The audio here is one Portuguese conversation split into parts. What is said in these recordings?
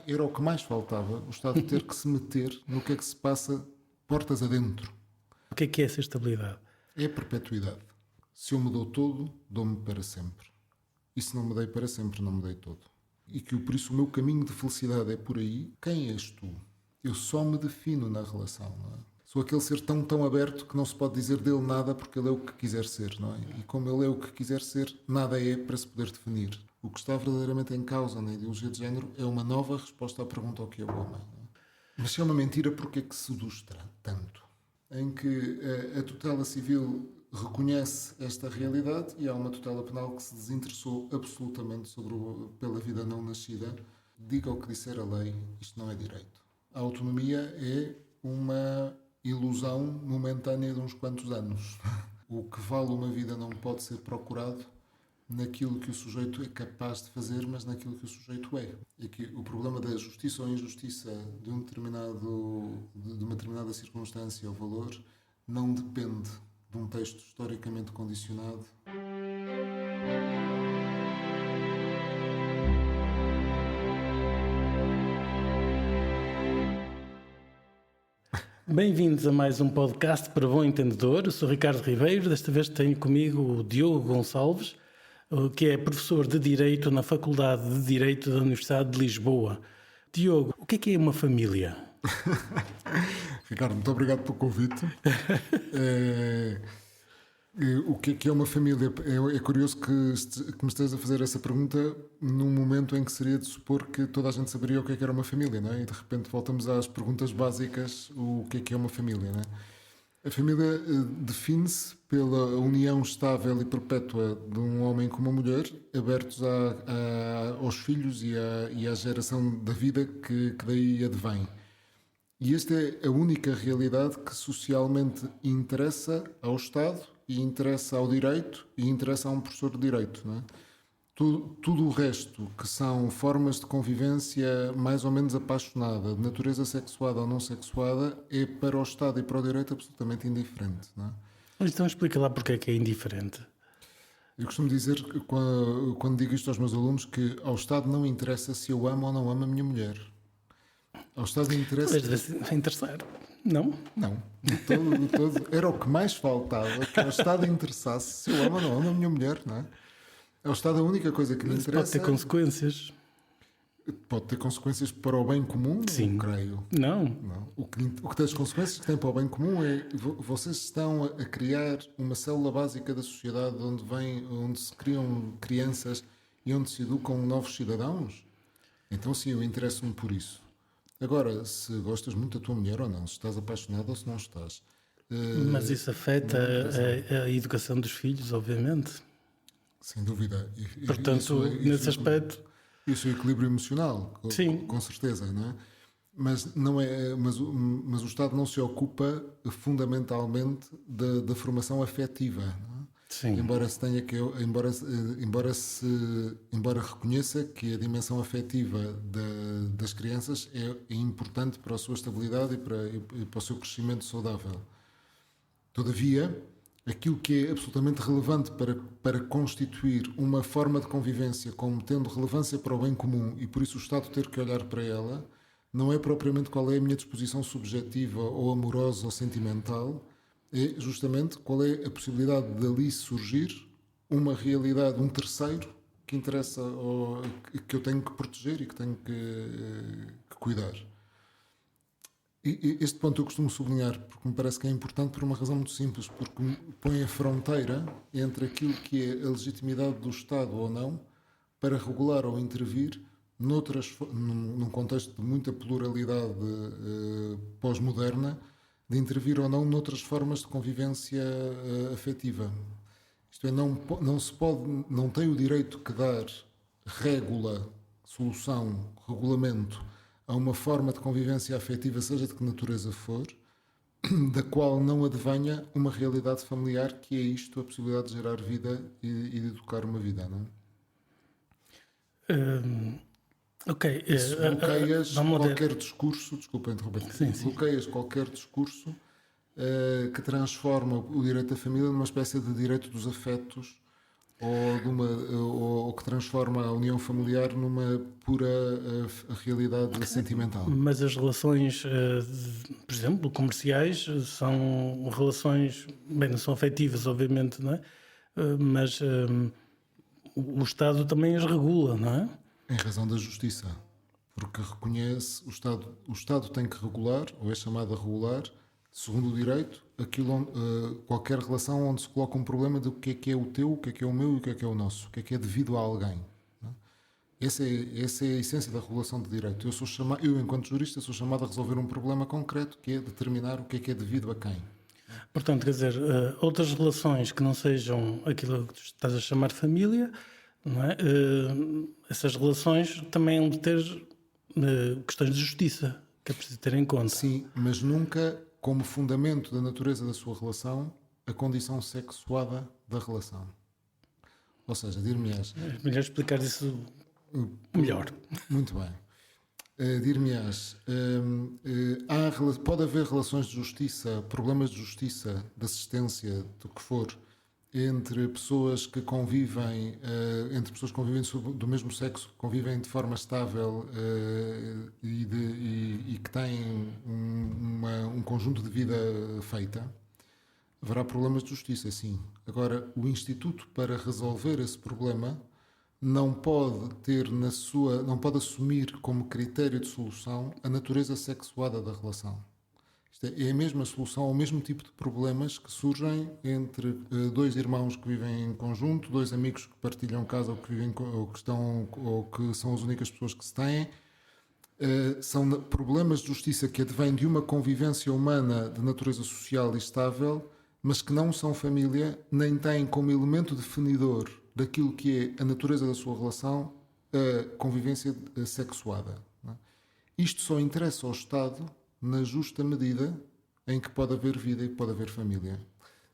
Era o que mais faltava, o Estado ter que se meter no que é que se passa portas adentro. O que é essa estabilidade? É a perpetuidade. Se eu me dou todo, dou-me para sempre. E se não me dei para sempre, não me dei todo. E que por isso o meu caminho de felicidade é por aí. Quem és tu? Eu só me defino na relação, não é? Sou aquele ser tão aberto que não se pode dizer dele nada porque ele é o que quiser ser, não é? E como ele é o que quiser ser, nada é para se poder definir. O que está verdadeiramente em causa na ideologia de género é uma nova resposta à pergunta ao que é o homem. Não é? Mas se é uma mentira, porquê é que se seduz tanto? Em que a tutela civil reconhece esta realidade e há uma tutela penal que se desinteressou absolutamente pela vida não nascida. Diga o que disser a lei, isto não é direito. A autonomia é uma ilusão momentânea de uns quantos anos. O que vale uma vida não pode ser procurado naquilo que o sujeito é capaz de fazer, mas naquilo que o sujeito é. E que o problema da justiça ou injustiça de de uma determinada circunstância ou valor não depende de um texto historicamente condicionado. Bem-vindos a mais um podcast para bom entendedor. Eu sou Ricardo Ribeiro. Desta vez tenho comigo o Diogo Gonçalves, que é professor de Direito na Faculdade de Direito da Universidade de Lisboa. Diogo, o que é uma família? Ricardo, muito obrigado pelo convite. O que é uma família? É curioso que me estejas a fazer essa pergunta num momento em que seria de supor que toda a gente saberia o que era uma família, não é? E de repente voltamos às perguntas básicas, o que é uma família, não é? A família define-se pela união estável e perpétua de um homem com uma mulher, abertos aos filhos e à geração da vida que daí advém. E esta é a única realidade que socialmente interessa ao Estado e interessa ao direito e interessa a um professor de direito, não é? Tudo o resto, que são formas de convivência mais ou menos apaixonada, de natureza sexuada ou não sexuada, é para o Estado e para o direito absolutamente indiferente, não é? Então explica lá porque é que é indiferente. Eu costumo dizer, quando digo isto aos meus alunos, que ao Estado não interessa se eu amo ou não amo a minha mulher. Ao Estado interessa... Talvez devesse interessar, não? Não, de todo. Era o que mais faltava, que ao Estado interessasse se eu amo ou não amo a minha mulher, não é? Ao Estado a única coisa que lhe Mas interessa... pode ter consequências. Pode ter consequências para o bem comum, Sim. creio. Não. O que tem as consequências que tem para o bem comum é vocês estão a criar uma célula básica da sociedade onde se criam crianças e onde se educam novos cidadãos. Então sim, eu interesso-me por isso. Agora, se gostas muito da tua mulher ou não, se estás apaixonado ou se não estás. Mas isso afeta a educação dos filhos, obviamente. Sem dúvida. Portanto, nesse aspecto... Isso é equilíbrio emocional, Sim. com certeza, não é? Mas o Estado não se ocupa fundamentalmente da formação afetiva, não é? Sim. Embora reconheça que a dimensão afetiva das crianças é importante para a sua estabilidade e para o seu crescimento saudável. Todavia, aquilo que é absolutamente relevante para constituir uma forma de convivência como tendo relevância para o bem comum e por isso o Estado ter que olhar para ela, não é propriamente qual é a minha disposição subjetiva ou amorosa ou sentimental, é justamente qual é a possibilidade de dali surgir uma realidade, um terceiro que interessa ou que eu tenho que proteger e que tenho que cuidar. E este ponto eu costumo sublinhar porque me parece que é importante por uma razão muito simples, porque põe a fronteira entre aquilo que é a legitimidade do Estado ou não para regular ou intervir num contexto de muita pluralidade pós-moderna, de intervir ou não noutras formas de convivência afetiva. Isto é, não tem o direito que dar régula, solução, regulamento a uma forma de convivência afetiva, seja de que natureza for, da qual não advenha uma realidade familiar que é isto, a possibilidade de gerar vida e de educar uma vida, não é? Ok. Se bloqueias qualquer discurso, desculpa interromper, bloqueias qualquer discurso que transforma o direito da família numa espécie de direito dos afetos ou que transforma a união familiar numa pura realidade sentimental. Mas as relações, por exemplo, comerciais, são relações, bem, não são afetivas, obviamente, não é? Mas o Estado também as regula, não é? Em razão da justiça, porque reconhece o Estado tem que regular, ou é chamado a regular, segundo o direito, qualquer relação onde se coloca um problema do que é o teu, o que é o meu e o que é o nosso, o que é devido a alguém. Não é? Essa é a essência da regulação de direito. Eu, enquanto jurista, sou chamado a resolver um problema concreto, que é determinar o que é devido a quem. Portanto, quer dizer, outras relações que não sejam aquilo que tu estás a chamar de família, não é? Essas relações também hão de ter questões de justiça, que é preciso ter em conta. Sim, mas nunca como fundamento da natureza da sua relação a condição sexuada da relação. Ou seja, dir-me-ás... É melhor explicar isso melhor. Muito bem. Dir-me-ás, pode haver relações de justiça, problemas de justiça, de assistência, do que for, entre pessoas que convivem, do mesmo sexo, convivem de forma estável e que têm um conjunto de vida feita. Haverá problemas de justiça, sim. Agora, o Instituto, para resolver esse problema, não pode assumir como critério de solução a natureza sexuada da relação. Isto é a mesma solução ao mesmo tipo de problemas que surgem entre dois irmãos que vivem em conjunto, dois amigos que partilham casa ou que são as únicas pessoas que se têm. São problemas de justiça que advêm de uma convivência humana de natureza social e estável, mas que não são família, nem têm como elemento definidor daquilo que é a natureza da sua relação a convivência sexuada. Não é? Isto só interessa ao Estado na justa medida em que pode haver vida e pode haver família.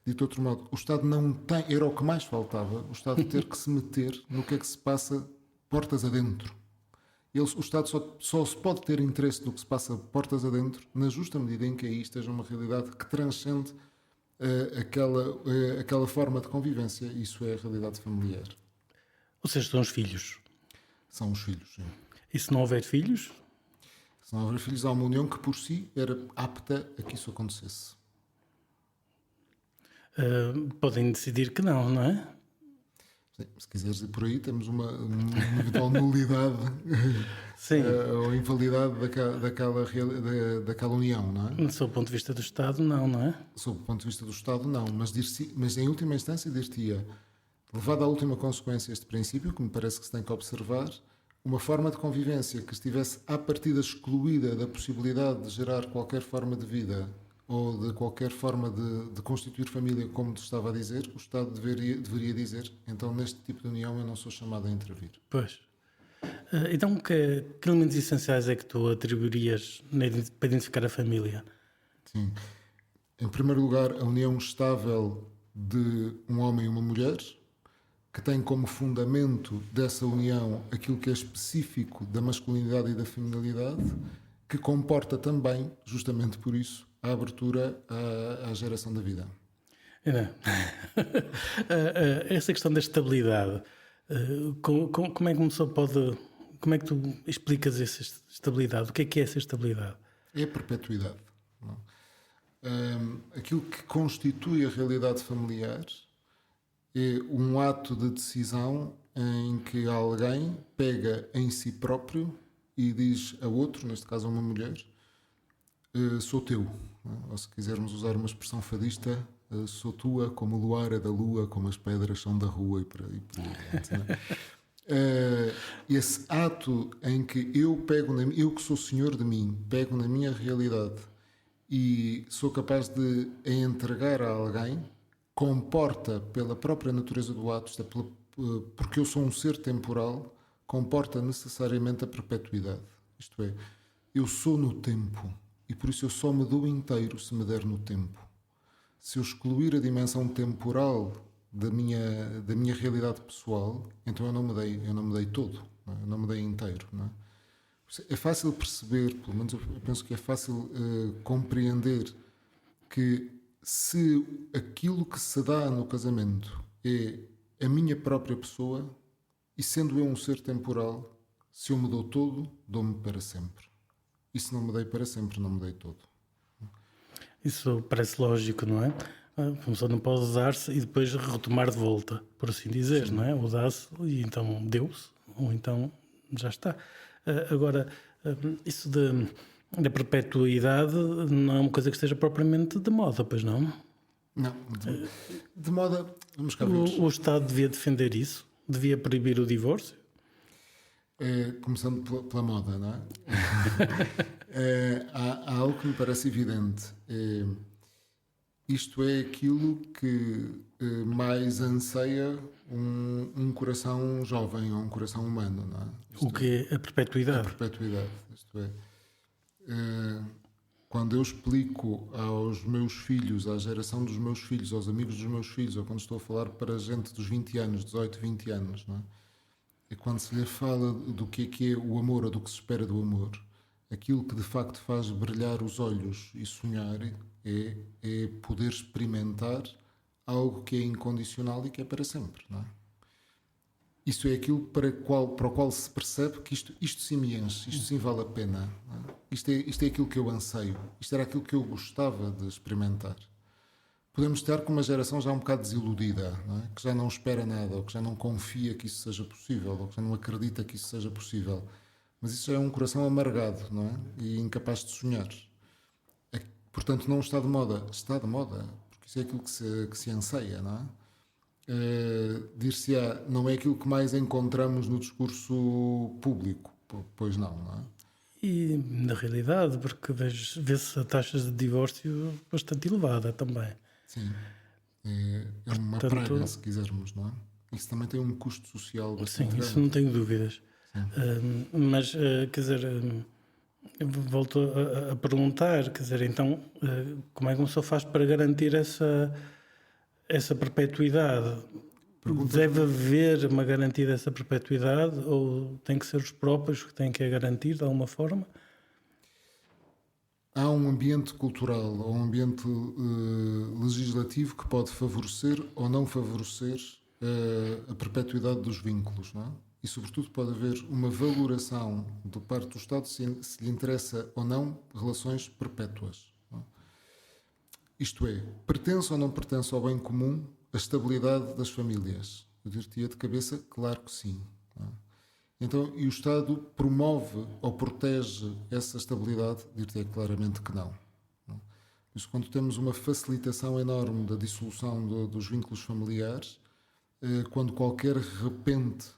Dito de outro modo, o Estado não tem, era o que mais faltava, o Estado ter que se meter no que é que se passa portas adentro. O Estado só se pode ter interesse no que se passa portas adentro na justa medida em que aí esteja uma realidade que transcende aquela forma de convivência. Isso é a realidade familiar. Ou seja, são os filhos. São os filhos, sim. E se não houver filhos? Se não houver filhos, há uma união que por si era apta a que isso acontecesse. Podem decidir que não é? Sim, se quiseres ir por aí, temos uma eventual nulidade ou invalidade daquela união, não é? Sob o ponto de vista do Estado, não é? Sob o ponto de vista do Estado, não. Mas em última instância, dir-te-ia, levado à última consequência este princípio, que me parece que se tem que observar, uma forma de convivência que estivesse à partida excluída da possibilidade de gerar qualquer forma de vida ou de qualquer forma de constituir família, como te estava a dizer, o Estado deveria dizer, então neste tipo de união eu não sou chamado a intervir. Pois. Então que elementos essenciais é que tu atribuirias para identificar a família? Sim. Em primeiro lugar, a união estável de um homem e uma mulher, que tem como fundamento dessa união aquilo que é específico da masculinidade e da feminilidade, que comporta também, justamente por isso, a abertura à geração da vida. Essa questão da estabilidade, como é que uma pessoa pode... Como é que tu explicas essa estabilidade? O que é essa estabilidade? É a perpetuidade. Não? Aquilo que constitui a realidade familiar é um ato de decisão em que alguém pega em si próprio e diz a outro, neste caso a uma mulher, sou teu. Ou se quisermos usar uma expressão fadista, sou tua como o luar é da lua, como as pedras são da rua e por aí adiante. Esse ato em que eu que sou senhor de mim, pego na minha realidade e sou capaz de a entregar a alguém, comporta pela própria natureza do ato, porque eu sou um ser temporal, comporta necessariamente a perpetuidade. Isto é, eu sou no tempo e por isso eu só me dou inteiro se me der no tempo. Se eu excluir a dimensão temporal da minha realidade pessoal, então eu não me dei todo, não é? Eu não me dei inteiro. Não é? É fácil perceber, pelo menos eu penso que é fácil compreender que se aquilo que se dá no casamento é a minha própria pessoa e, sendo eu um ser temporal, se eu me dou todo, dou-me para sempre. E se não me dei para sempre, não me dei todo. Isso parece lógico, não é? A pessoa não pode usar-se e depois retomar de volta, por assim dizer, não é? Usar-se e então deu-se, ou então já está. Agora, isso da perpetuidade não é uma coisa que esteja propriamente de moda, pois não? Não, de moda, vamos cá ver. O Estado devia defender isso? Devia proibir o divórcio? Começando pela moda, não é? Há algo que me parece evidente. Isto é aquilo que mais anseia um coração jovem ou um coração humano, não é? O que é a perpetuidade? A perpetuidade. Isto é, quando eu explico aos meus filhos, à geração dos meus filhos, aos amigos dos meus filhos, ou quando estou a falar para gente dos 20 anos, 18, 20 anos, não é? E quando se lhe fala do que é o amor ou do que se espera do amor, aquilo que de facto faz brilhar os olhos e sonhar é poder experimentar algo que é incondicional e que é para sempre, não é? Isso é aquilo para o qual se percebe que isto sim me enche, isto sim vale a pena, não é? Isto é aquilo que eu anseio, isto era aquilo que eu gostava de experimentar. Podemos estar com uma geração já um bocado desiludida, não é? Que já não espera nada, ou que já não confia que isso seja possível, ou que já não acredita que isso seja possível. Mas isso já é um coração amargado, não é? E incapaz de sonhar. Portanto, não está de moda. Está de moda, porque isso é aquilo que se anseia, não é? Dir-se-á, não é aquilo que mais encontramos no discurso público. Pois não, não é? E na realidade, porque vê-se a taxa de divórcio bastante elevada também. Sim. É uma praga, se quisermos, não é? Isso também tem um custo social bastante grande. Sim, isso não tenho dúvidas. Mas, quer dizer, volto a perguntar, quer dizer, então, como é que uma pessoa faz para garantir essa perpetuidade? Deve haver uma garantia dessa perpetuidade ou tem que ser os próprios que têm que a garantir de alguma forma? Há um ambiente cultural ou um ambiente legislativo que pode favorecer ou não favorecer a perpetuidade dos vínculos, não é? E, sobretudo, pode haver uma valoração do parte do Estado se lhe interessa ou não relações perpétuas. Não é? Isto é, pertence ou não pertence ao bem comum a estabilidade das famílias? Eu diria de cabeça, claro que sim. Não é? Então, e o Estado promove ou protege essa estabilidade? Dir-te claramente que não. Por isso, quando temos uma facilitação enorme da dissolução dos vínculos familiares, quando qualquer repente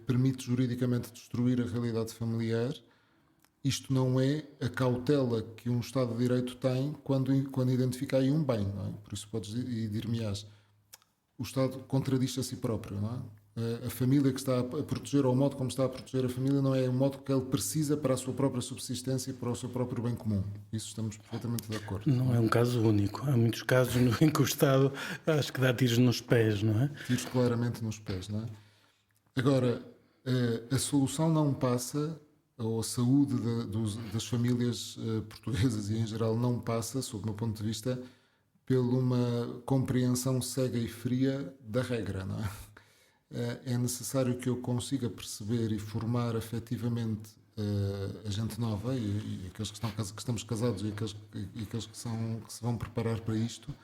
permite juridicamente destruir a realidade familiar, isto não é a cautela que um Estado de Direito tem quando identifica aí um bem, não é? Por isso podes dir-me-ás, o Estado contradiz a si próprio, não é? A família que está a proteger, ou o modo como está a proteger a família, não é o modo que ele precisa para a sua própria subsistência e para o seu próprio bem comum. Isso estamos perfeitamente de acordo. Não é um caso único. Há muitos casos em que o Estado acho que dá tiros nos pés, não é? Tiros claramente nos pés, não é? Agora, a solução não passa, ou a saúde das famílias portuguesas e em geral não passa, sob o meu ponto de vista, por uma compreensão cega e fria da regra, não é? É necessário que eu consiga perceber e formar afetivamente a gente nova e aqueles que estamos casados e aqueles que se vão preparar para isto,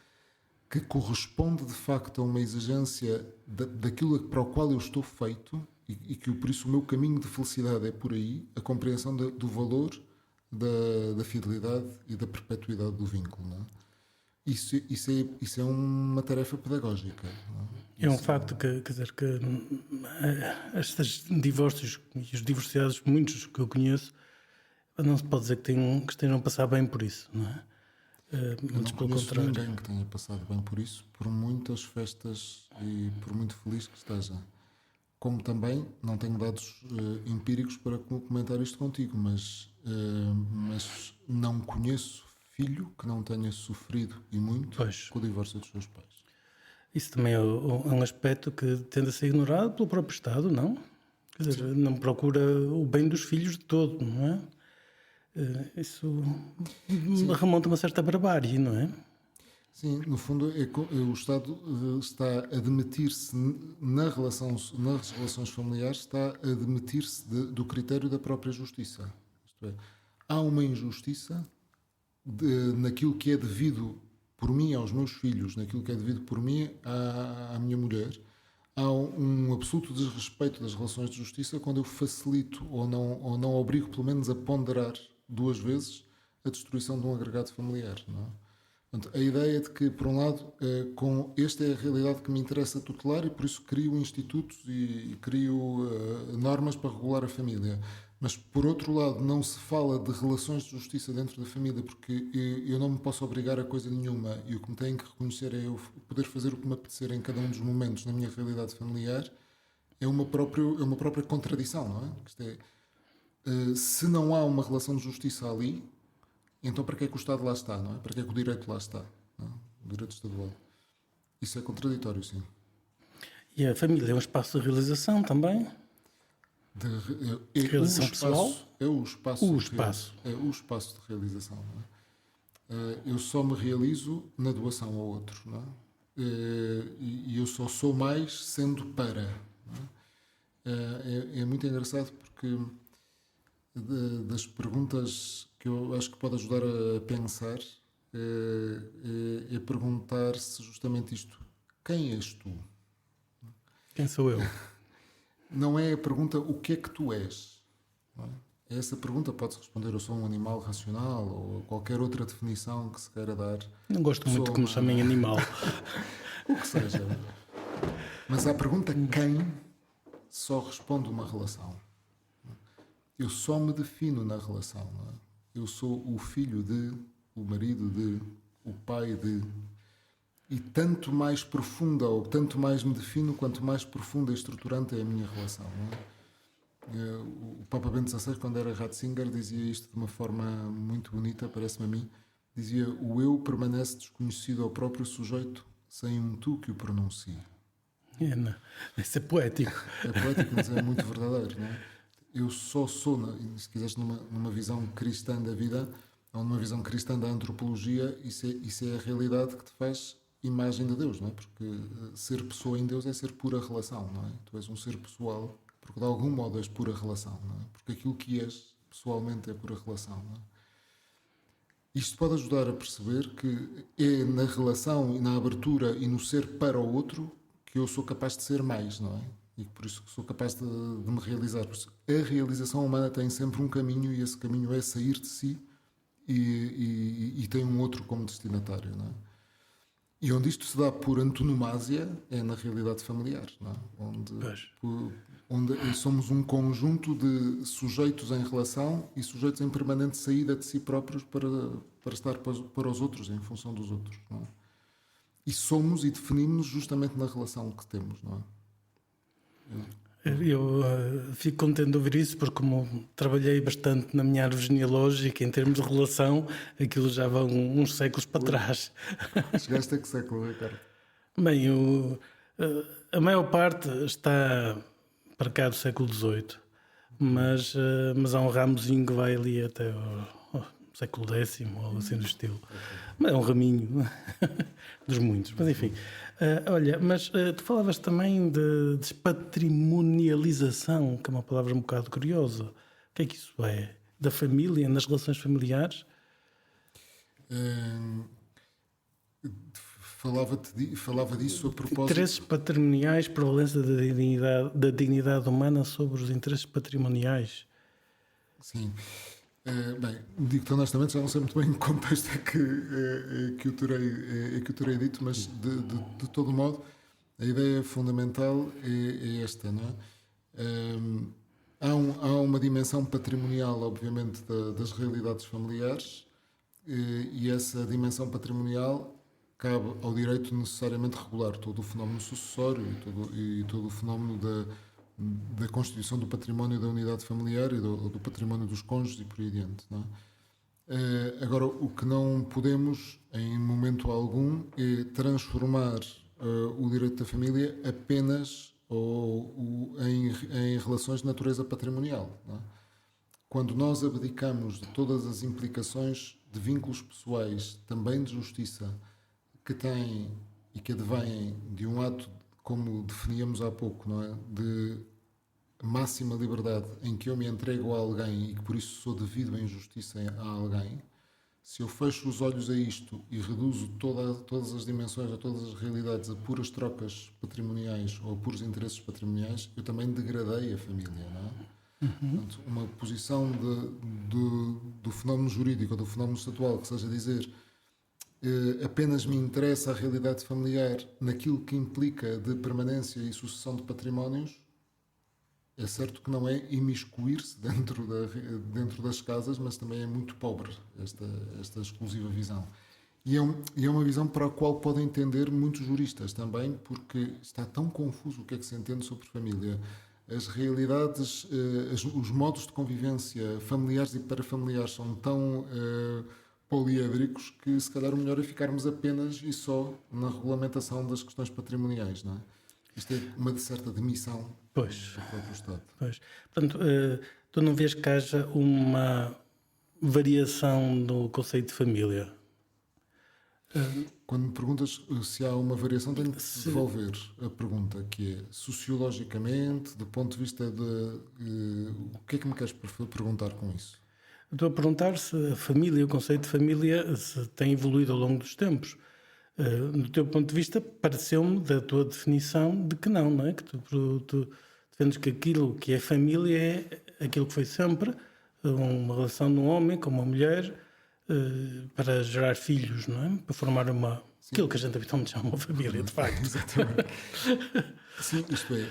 que corresponde de facto a uma exigência daquilo para o qual eu estou feito e que por isso o meu caminho de felicidade é por aí, a compreensão do valor da fidelidade e da perpetuidade do vínculo, não é? Isso é uma tarefa pedagógica. Não é? É um facto que, quer dizer, que estes divórcios e os divorciados, muitos que eu conheço, não se pode dizer que estejam a passar bem por isso, não é? Muito pelo contrário. Ninguém que tenha passado bem por isso, por muitas festas e por muito feliz que esteja. Como também não tenho dados empíricos para comentar isto contigo, mas não conheço filho que não tenha sofrido e muito com o divórcio dos seus pais. Isso também é um aspecto que tende a ser ignorado pelo próprio Estado, não? Quer dizer, não procura o bem dos filhos de todo, não é? Isso remonta a uma certa barbárie, não é? Sim, no fundo, o Estado está a demitir-se nas relações familiares, está a demitir-se do critério da própria justiça. Isto é, há uma injustiça naquilo que é devido por mim aos meus filhos, naquilo que é devido por mim à minha mulher. Há um absoluto desrespeito das relações de justiça quando eu facilito ou não obrigo, pelo menos, a ponderar 2 vezes a destruição de um agregado familiar. Não é? Portanto, a ideia de que, por um lado, esta é a realidade que me interessa tutelar e por isso crio institutos e crio normas para regular a família. Mas, por outro lado, não se fala de relações de justiça dentro da família porque eu não me posso obrigar a coisa nenhuma e o que me tenho que reconhecer é eu poder fazer o que me apetecer em cada um dos momentos na minha realidade familiar. É uma própria contradição, não é? Isto é, se não há uma relação de justiça ali, então para que é que o Estado lá está, não é? Para que é que o direito lá está, não é? O direito estadual. Isso é contraditório, sim. E a família é um espaço de realização também? Realização pessoal? É o espaço. O espaço. É o espaço de realização, não é? Eu só me realizo na doação ao outro, não é? E eu só sou mais sendo para. Não é? É muito engraçado porque das perguntas que eu acho que pode ajudar a pensar é perguntar-se justamente isto: quem és tu? Quem sou eu? Não é a pergunta o que é que tu és. Não é? Essa pergunta pode-se responder: eu sou um animal racional, ou qualquer outra definição que se queira dar. Não gosto muito que me chamem animal. O que seja. Mas à pergunta quem só responde uma relação. Eu só me defino na relação. Não é? Eu sou o filho de, o marido de, o pai de. E tanto mais profunda, ou tanto mais me defino, quanto mais profunda e estruturante é a minha relação. Não é? O Papa Bento XVI, quando era Ratzinger, dizia isto de uma forma muito bonita, parece-me a mim. Dizia: o eu permanece desconhecido ao próprio sujeito, sem um tu que o pronuncie. Isso é poético. É poético, mas é muito verdadeiro. Não é? Eu só sou, se quiseres, numa visão cristã da vida, ou numa visão cristã da antropologia, isso é a realidade que te faz imagem de Deus, não é? Porque ser pessoa em Deus é ser pura relação, não é? Tu és um ser pessoal, porque de algum modo és pura relação, não é? Porque aquilo que és pessoalmente é pura relação, não é? Isto pode ajudar a perceber que é na relação e na abertura e no ser para o outro que eu sou capaz de ser mais, não é? E por isso que sou capaz de me realizar. A realização humana tem sempre um caminho e esse caminho é sair de si e tem um outro como destinatário, não é? E onde isto se dá por antonomasia é na realidade familiar, não é? Onde somos um conjunto de sujeitos em relação e sujeitos em permanente saída de si próprios para estar para os outros, em função dos outros, não é? E somos e definimos-nos justamente na relação que temos, não é? Eu fico contente de ouvir isso, porque como trabalhei bastante na minha árvore genealógica, em termos de relação, aquilo já vão uns séculos para trás. Chegaste a que século, Ricardo? Bem, a maior parte está para cá do século XVIII, mas há um ramozinho que vai ali até ao século X, ou assim do estilo. Mas é um raminho dos muitos, mas enfim. Olha, mas tu falavas também de despatrimonialização, que é uma palavra um bocado curiosa. O que é que isso é? Da família, nas relações familiares? Falava disso a propósito... Interesses patrimoniais, prevalência da dignidade humana sobre os interesses patrimoniais. Sim. Bem, digo-te honestamente, já não sei muito bem em que contexto é que o terei dito, mas de todo modo a ideia fundamental é esta, não é? Há uma dimensão patrimonial, obviamente, das realidades familiares, e essa dimensão patrimonial cabe ao direito necessariamente regular todo o fenómeno sucessório e todo o fenómeno da constituição do património da unidade familiar e do património dos cônjuges e por aí adiante, não é? Agora, o que não podemos, em momento algum, é transformar o direito da família apenas em relações de natureza patrimonial, não é? Quando nós abdicamos de todas as implicações de vínculos pessoais, também de justiça, que têm e que advêm de um ato, como definíamos há pouco, não é? De máxima liberdade, em que eu me entrego a alguém e que por isso sou devido em justiça a alguém. Se eu fecho os olhos a isto e reduzo todas as dimensões, a todas as realidades, a puras trocas patrimoniais ou a puros interesses patrimoniais, eu também degradei a família, não é? Portanto, uma posição do fenómeno jurídico ou do fenómeno estatual que seja dizer apenas me interessa a realidade familiar naquilo que implica de permanência e sucessão de patrimónios, é certo que não é imiscuir-se dentro das casas, mas também é muito pobre esta exclusiva visão. E é uma visão para a qual podem entender muitos juristas também, porque está tão confuso o que é que se entende sobre família. As realidades, os modos de convivência familiares e parafamiliares são tão poliédricos que se calhar o melhor é ficarmos apenas e só na regulamentação das questões patrimoniais, não é? Isto é uma certa demissão do próprio Estado. Pois. Portanto, tu não vês que haja uma variação no conceito de família? Quando me perguntas se há uma variação, tenho que devolver a pergunta, que é sociologicamente, do ponto de vista de... o que é que me queres perguntar com isso? Estou a perguntar se a família, o conceito de família, se tem evoluído ao longo dos tempos. Do teu ponto de vista, pareceu-me, da tua definição, de que não é? Que tu defendes que aquilo que é família é aquilo que foi sempre, uma relação de um homem com uma mulher, para gerar filhos, não é? Para formar aquilo que a gente habitualmente chama uma família, de facto. Exatamente. Sim, isto é...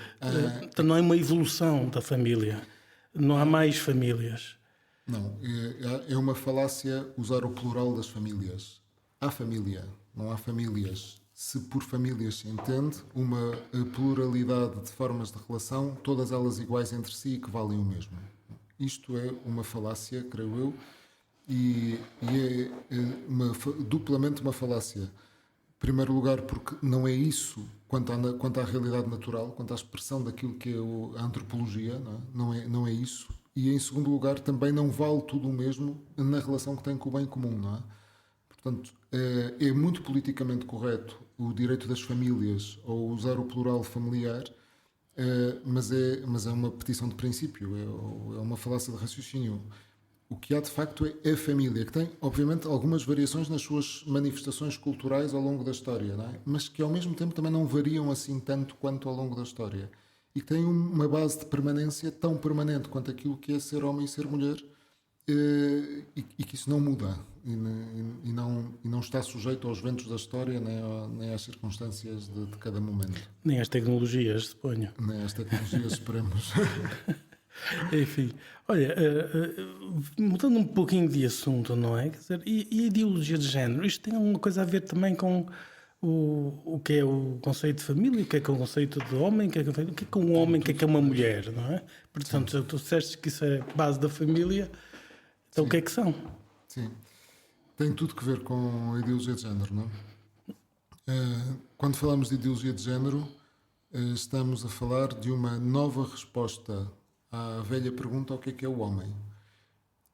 Então não é uma evolução da família. Não há mais famílias. Não, é uma falácia usar o plural das famílias. Há família, não há famílias. Se por famílias se entende uma pluralidade de formas de relação, todas elas iguais entre si e que valem o mesmo. Isto é uma falácia, creio eu, e duplamente uma falácia. Em primeiro lugar, porque não é isso quanto à realidade natural, quanto à expressão daquilo que é a antropologia, não é isso. E em segundo lugar, também não vale tudo o mesmo na relação que tem com o bem comum, não é? Portanto, é muito politicamente correto o direito das famílias ou usar o plural familiar, mas é uma petição de princípio, é uma falácia de raciocínio. O que há de facto é a família, que tem, obviamente, algumas variações nas suas manifestações culturais ao longo da história, não é? Mas que ao mesmo tempo também não variam assim tanto quanto ao longo da história. E que tem uma base de permanência tão permanente quanto aquilo que é ser homem e ser mulher, e que isso não muda e não está sujeito aos ventos da história nem às circunstâncias de cada momento. Nem às tecnologias, suponho. Nem às tecnologias, esperemos. Enfim, olha, mudando um pouquinho de assunto, não é? Quer dizer, e a ideologia de género? Isto tem alguma coisa a ver também com o que é o conceito de família, o que é o conceito de homem, o que é um homem, o que é uma mulher, não é? Portanto, se tu disseste que isso é base da família, então o que é que são? Sim, tem tudo que ver com a ideologia de género, não é? Quando falamos de ideologia de género, estamos a falar de uma nova resposta à velha pergunta: o que é o homem?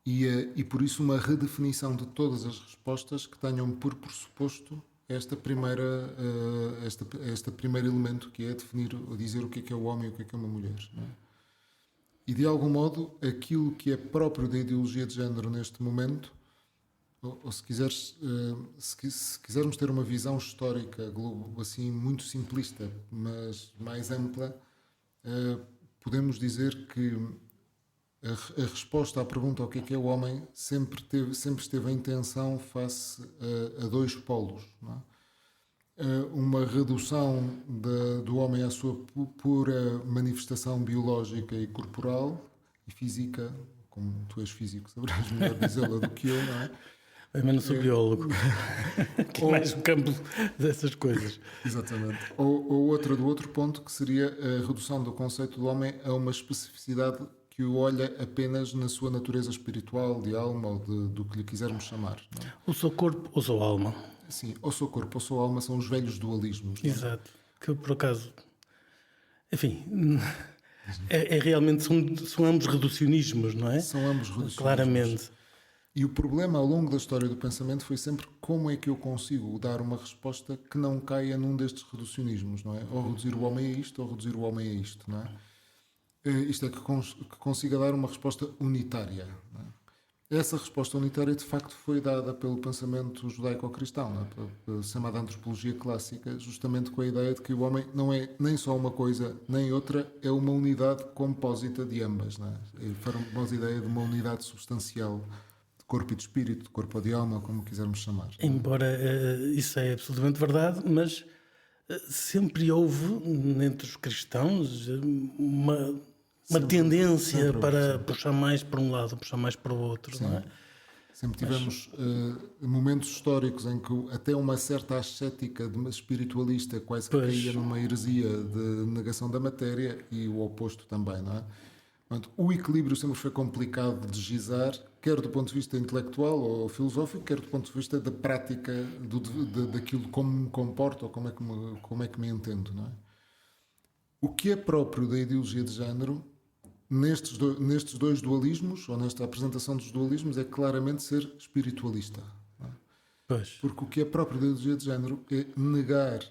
E por isso uma redefinição de todas as respostas que tenham por pressuposto este primeiro elemento, que é dizer o que é o homem e o que é uma mulher, não é? E de algum modo aquilo que é próprio da ideologia de género neste momento, ou se quisermos ter uma visão histórica assim muito simplista, mas mais ampla, podemos dizer que a resposta à pergunta o que é o homem sempre esteve em tensão face a dois polos, não é? Uma redução do homem à sua pura manifestação biológica e corporal e física, como tu és físico, saberás melhor dizê-la do que eu, não é? Eu não sou biólogo, que é mais o campo dessas coisas. Exatamente. Ou outra do outro ponto, que seria a redução do conceito do homem a uma especificidade que o olha apenas na sua natureza espiritual, de alma ou do que lhe quisermos chamar. Não é? Ou sou corpo ou sou alma. Sim, ou sou corpo ou sou alma são os velhos dualismos. Não é? Exato. Que por acaso, enfim, realmente são ambos reducionismos, não é? São ambos reducionismos. Claramente. E o problema ao longo da história do pensamento foi sempre como é que eu consigo dar uma resposta que não caia num destes reducionismos, não é? Ou reduzir o homem a isto, ou reduzir o homem a isto, não é? Isto é que consiga dar uma resposta unitária, não é? Essa resposta unitária, de facto, foi dada pelo pensamento judaico-cristão, não é? Pela chamada antropologia clássica, justamente com a ideia de que o homem não é nem só uma coisa nem outra, é uma unidade compósita de ambas, não é? E a famosa ideia de uma unidade substancial de corpo e de espírito, de corpo ou de alma, como quisermos chamar. Embora isso é absolutamente verdade, mas sempre houve entre os cristãos uma tendência para puxar mais para um lado, puxar mais para o outro, não é? Sempre tivemos momentos históricos em que até uma certa ascética espiritualista quase que caía numa heresia de negação da matéria e o oposto também, não é? Portanto, o equilíbrio sempre foi complicado de gizar, quer do ponto de vista intelectual ou filosófico, quer do ponto de vista da prática daquilo como me comporto ou como é que me entendo, não é? O que é próprio da ideologia de género nestes dois dualismos, ou nesta apresentação dos dualismos, é claramente ser espiritualista. Não é? Pois. Porque o que é próprio da ideologia de género é negar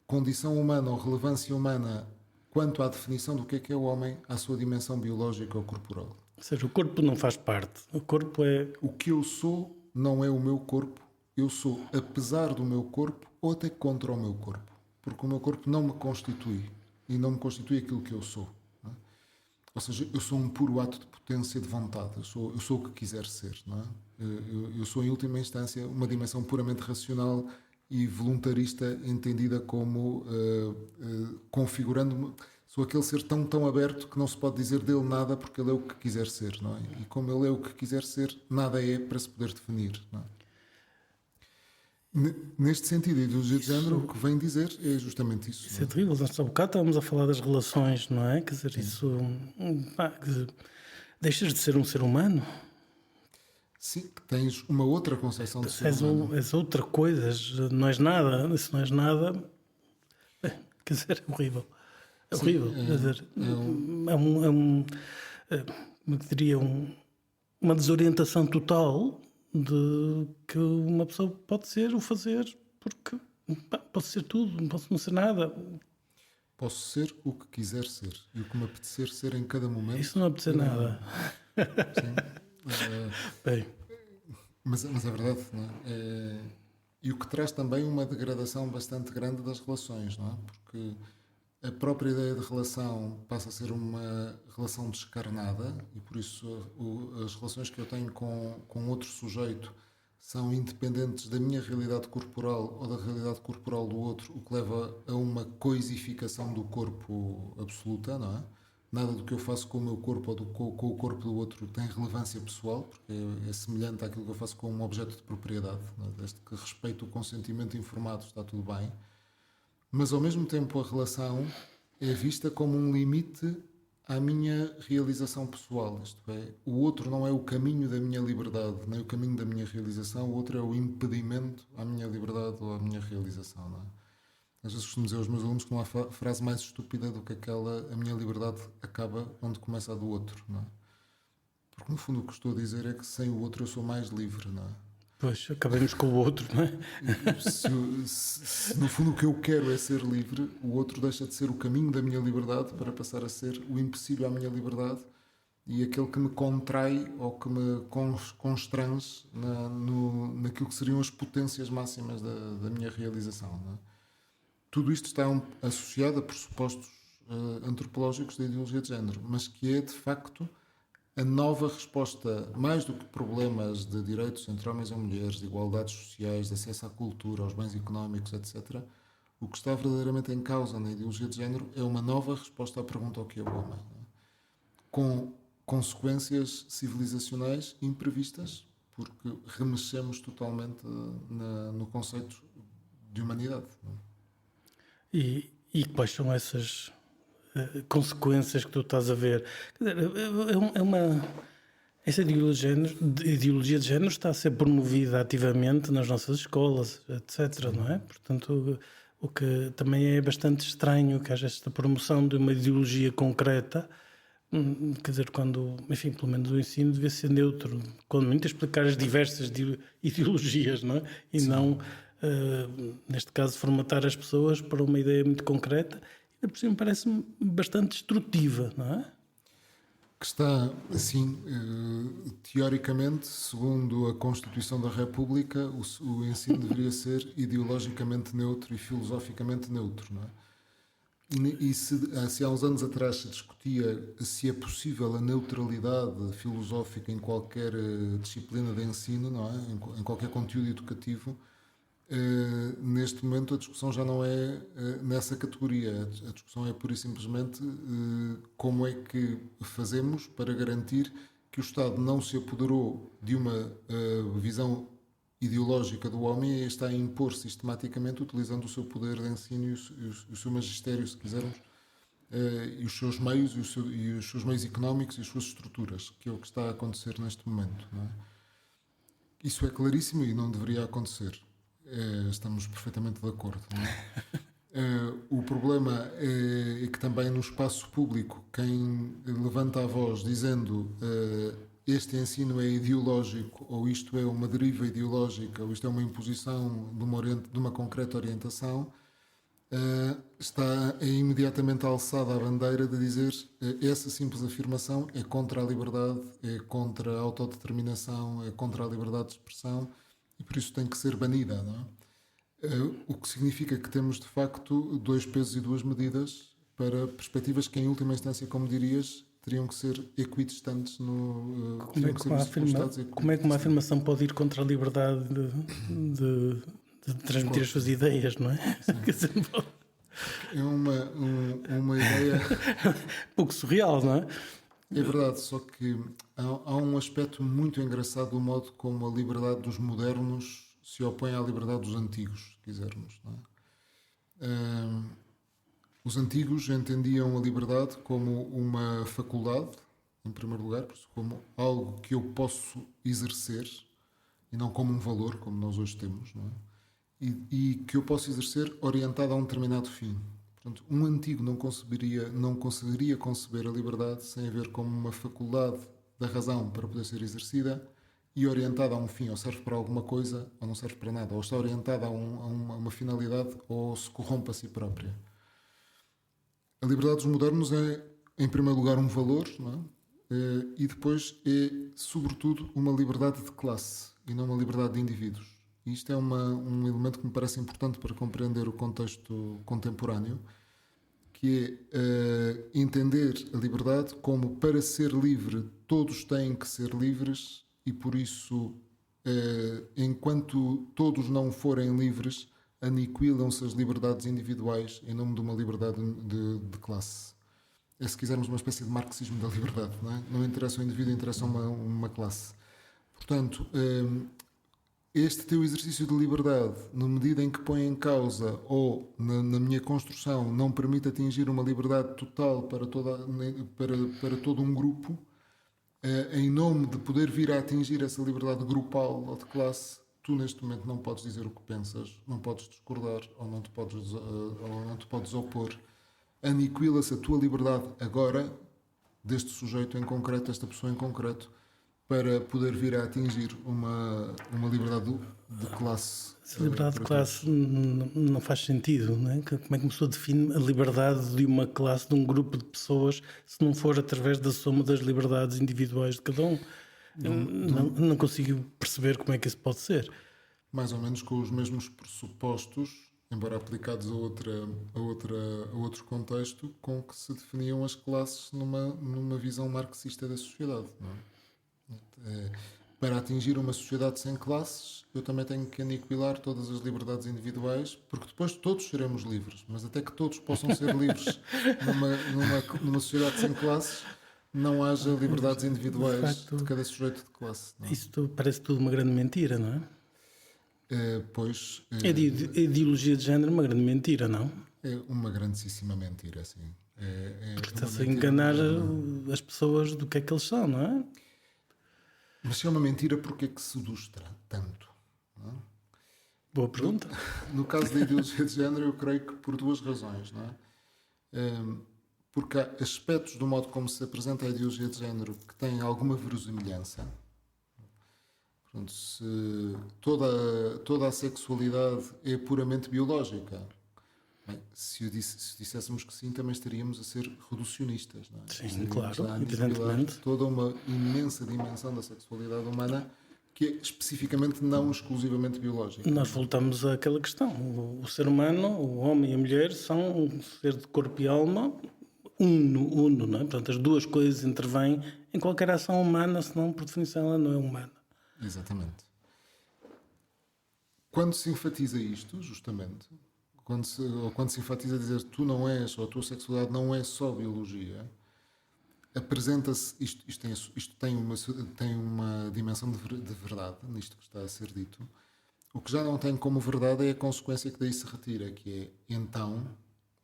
condição humana ou relevância humana quanto à definição do que é o homem, à sua dimensão biológica ou corporal. Ou seja, o corpo não faz parte. O corpo é... O que eu sou não é o meu corpo. Eu sou apesar do meu corpo ou até contra o meu corpo. Porque o meu corpo não me constitui. E não me constitui aquilo que eu sou. Não é? Ou seja, eu sou um puro ato de potência de vontade. Eu sou o que quiser ser. Não é? Eu sou, em última instância, uma dimensão puramente racional e voluntarista, entendida como configurando-me. Sou aquele ser tão aberto que não se pode dizer dele nada porque ele é o que quiser ser, não é? E como ele é o que quiser ser, nada é para se poder definir, não é? Neste sentido, a ideologia de género, o que vem dizer é justamente isso. Isso é terrível. Nós há bocado estávamos a falar das relações, não é? Quer dizer, sim. Isso... deixas de ser um ser humano? Sim, tens uma outra concepção de ser humano. És outra coisa, não és nada. Se não és nada, bem, quer dizer, é horrível. É horrível. Quer dizer, como que diria, uma desorientação total de que uma pessoa pode ser ou fazer, porque posso ser tudo, posso não ser nada. Posso ser o que quiser ser e o que me apetecer ser em cada momento. Isso não apetecer nada. Sim. Bem. Mas é verdade, não é? E o que traz também uma degradação bastante grande das relações, não é? Porque a própria ideia de relação passa a ser uma relação descarnada e por isso as relações que eu tenho com outro sujeito são independentes da minha realidade corporal ou da realidade corporal do outro, o que leva a uma coisificação do corpo absoluta, não é? Nada do que eu faço com o meu corpo ou com o corpo do outro tem relevância pessoal, porque é semelhante àquilo que eu faço com um objeto de propriedade, não é? Desde que respeito o consentimento informado está tudo bem. Mas ao mesmo tempo a relação é vista como um limite à minha realização pessoal, isto é, o outro não é o caminho da minha liberdade, nem o caminho da minha realização, o outro é o impedimento à minha liberdade ou à minha realização, não é? Às vezes costumo dizer aos meus alunos que não há frase mais estúpida do que aquela: a minha liberdade acaba onde começa a do outro, não é? Porque no fundo o que estou a dizer é que sem o outro eu sou mais livre, não é? Pois, acabamos com o outro, não é? Se no fundo o que eu quero é ser livre, o outro deixa de ser o caminho da minha liberdade para passar a ser o empecilho à minha liberdade e aquele que me contrai ou que me constrange naquilo que seriam as potências máximas da minha realização, não é? Tudo isto está associado a pressupostos antropológicos da ideologia de género, mas que é de facto a nova resposta, mais do que problemas de direitos entre homens e mulheres, de igualdades sociais, de acesso à cultura, aos bens económicos, etc., o que está verdadeiramente em causa na ideologia de género é uma nova resposta à pergunta ao que é o homem, não é? Com consequências civilizacionais imprevistas, porque remexemos totalmente no conceito de humanidade, não é? E quais são essas consequências que tu estás a ver? Quer dizer, essa ideologia de género está a ser promovida ativamente nas nossas escolas, etc., não é? Portanto, o que também é bastante estranho, que haja esta promoção de uma ideologia concreta Quer dizer, quando, enfim, pelo menos o ensino devia ser neutro, quando muito explicar as diversas ideologias, não é? E Sim. não, neste caso, formatar as pessoas para uma ideia muito concreta. E por cima parece-me bastante destrutiva, não é? Que está, assim, teoricamente, segundo a Constituição da República, o ensino deveria ser ideologicamente neutro e filosoficamente neutro, não é? E se há uns anos atrás se discutia se é possível a neutralidade filosófica em qualquer disciplina de ensino, não é? Em qualquer conteúdo educativo, neste momento a discussão já não é nessa categoria. A discussão é pura e simplesmente como é que fazemos para garantir que o Estado não se apoderou de uma visão ideológica do homem e está a impor sistematicamente, utilizando o seu poder de ensino e o seu magistério, se quisermos, e os seus meios e os seus meios económicos e as suas estruturas, que é o que está a acontecer neste momento. Não é? Isso é claríssimo e não deveria acontecer. Estamos perfeitamente de acordo. Não é? O problema é que também no espaço público quem levanta a voz dizendo este ensino é ideológico, ou isto é uma deriva ideológica, ou isto é uma imposição de uma concreta orientação, está imediatamente alçada a bandeira de dizer essa simples afirmação é contra a liberdade, é contra a autodeterminação, é contra a liberdade de expressão e por isso tem que ser banida, não é? O que significa que temos de facto dois pesos e duas medidas para perspectivas que em última instância, como dirias, teriam que ser equidistantes Como é que uma afirmação pode ir contra a liberdade de transmitir as suas ideias, não é? Quer dizer, é uma ideia um pouco surreal, não é? É verdade, só que há um aspecto muito engraçado do modo como a liberdade dos modernos se opõe à liberdade dos antigos, se quisermos. Não é? Os antigos entendiam a liberdade como uma faculdade, em primeiro lugar, como algo que eu posso exercer e não como um valor, como nós hoje temos, não é? E que eu posso exercer orientado a um determinado fim. Portanto, um antigo não conseguiria conceber a liberdade sem haver como uma faculdade da razão para poder ser exercida e orientada a um fim, ou serve para alguma coisa ou não serve para nada, ou está orientada a uma finalidade ou se corrompe a si própria. A liberdade dos modernos é, em primeiro lugar, um valor, não é? E depois é, sobretudo, uma liberdade de classe e não uma liberdade de indivíduos. E isto é um elemento que me parece importante para compreender o contexto contemporâneo, que é entender a liberdade como, para ser livre, todos têm que ser livres e, por isso, enquanto todos não forem livres, aniquilam-se as liberdades individuais em nome de uma liberdade de classe. É, se quisermos, uma espécie de marxismo da liberdade. Não é? Não interessa o indivíduo, interessa uma classe. Portanto, este teu exercício de liberdade, na medida em que põe em causa ou na minha construção não permite atingir uma liberdade total para todo um grupo, em nome de poder vir a atingir essa liberdade grupal ou de classe, tu neste momento não podes dizer o que pensas, não podes discordar ou não te podes opor. Aniquila-se a tua liberdade agora, deste sujeito em concreto, desta pessoa em concreto, para poder vir a atingir uma liberdade de classe. Essa liberdade de classe não faz sentido, não é? Como é que uma pessoa define a liberdade de uma classe, de um grupo de pessoas, se não for através da soma das liberdades individuais de cada um? Não consigo perceber como é que isso pode ser. Mais ou menos com os mesmos pressupostos, embora aplicados a outro contexto, com que se definiam as classes numa visão marxista da sociedade. Não é? Para atingir uma sociedade sem classes, eu também tenho que aniquilar todas as liberdades individuais, porque depois todos seremos livres, mas até que todos possam ser livres numa sociedade sem classes, não haja liberdades individuais de cada sujeito de classe. Não é? Isso parece tudo uma grande mentira, não é? A ideologia de género é uma grande mentira, não? É uma grandíssima mentira, sim. Porque está-se a enganar as pessoas do que é que eles são, não é? Mas se é uma mentira, porquê é que seduz tanto? Não é? Boa pergunta. No caso da ideologia de género, eu creio que por duas razões. Não é? porque há aspectos do modo como se apresenta a ideologia de género que têm alguma verosimilhança. Portanto, se toda a sexualidade é puramente biológica, bem, se disséssemos que sim, também estaríamos a ser reducionistas, não é? Sim, Estaríamos claro, a aniquilar evidentemente. toda uma imensa dimensão da sexualidade humana que é especificamente não exclusivamente biológica. Nós voltamos àquela questão. O ser humano, o homem e a mulher, são um ser de corpo e alma uno, não é? Portanto, as duas coisas intervêm em qualquer ação humana, senão, por definição, ela não é humana. Exatamente. Quando se enfatiza isto, justamente, quando se enfatiza dizer tu não és, ou a tua sexualidade não é só biologia, apresenta-se, isto tem uma dimensão de verdade nisto que está a ser dito. O que já não tem como verdade é a consequência que daí se retira, que é, então,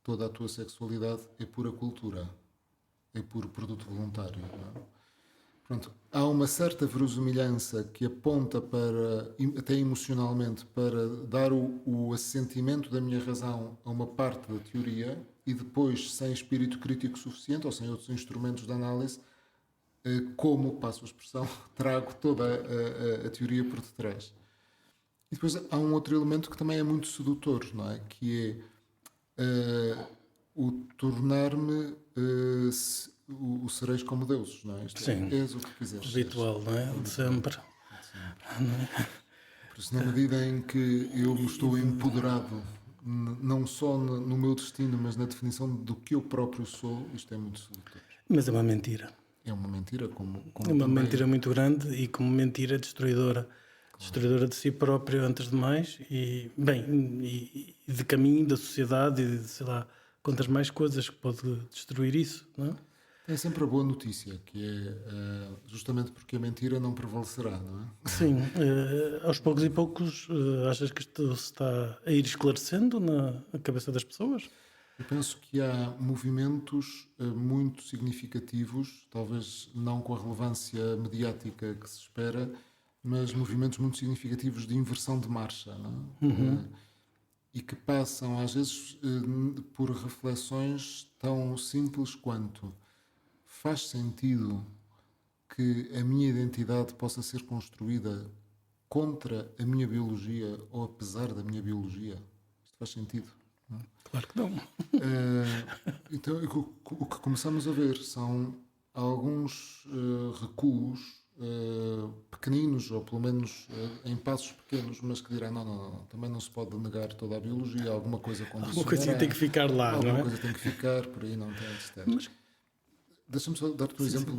toda a tua sexualidade é pura cultura, é puro produto voluntário. Não é? Pronto, há uma certa verosimilhança que aponta para, até emocionalmente, para dar o assentimento da minha razão a uma parte da teoria e depois, sem espírito crítico suficiente ou sem outros instrumentos de análise, como, passo a expressão, trago toda a teoria por detrás. E depois há um outro elemento que também é muito sedutor, não é? Que é o tornar-me o sereis como deuses, não é? Isto Sim. És o que quiseres. Habitual, não é? De sempre. Por isso, na medida em que eu me estou empoderado, não só no meu destino, mas na definição do que eu próprio sou, isto é muito sedutor. Mas é uma mentira. É uma mentira, como É uma também... mentira muito grande e como mentira destruidora. Destruidora de si próprio, antes de mais, e, bem, e de caminho da sociedade e de, sei lá, quantas mais coisas que pode destruir isso, não é? Tem sempre a boa notícia, que é justamente porque a mentira não prevalecerá, não é? Sim, aos poucos e poucos, achas que isto se está a ir esclarecendo na cabeça das pessoas? Eu penso que há movimentos muito significativos, talvez não com a relevância mediática que se espera, mas movimentos muito significativos de inversão de marcha, não é? E que passam, às vezes, por reflexões tão simples quanto faz sentido que a minha identidade possa ser construída contra a minha biologia ou apesar da minha biologia? Isto faz sentido? Não é? Claro que não. Então, o que começamos a ver são alguns recuos pequeninos, ou pelo menos em passos pequenos, mas que dirão, não, também não se pode negar toda a biologia, alguma coisa condicionará. Alguma coisa tem que ficar lá, não é? Alguma coisa tem que ficar, por aí não tem de estar. Mas, deixa-me só dar-te um exemplo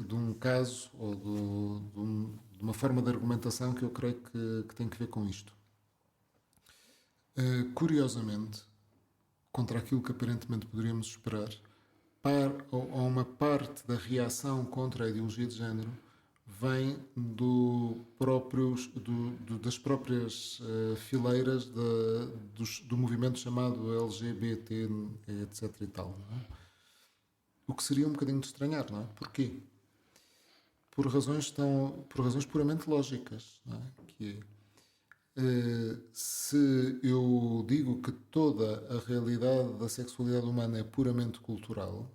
de um caso ou de uma forma de argumentação que eu creio que tem que ver com isto. Curiosamente, contra aquilo que aparentemente poderíamos esperar, ou uma parte da reação contra a ideologia de género vem das próprias fileiras do movimento chamado LGBT, etc. e tal. Não é? O que seria um bocadinho de estranhar, não é? Porquê? Por razões puramente lógicas, não é? Que é, se eu digo que toda a realidade da sexualidade humana é puramente cultural,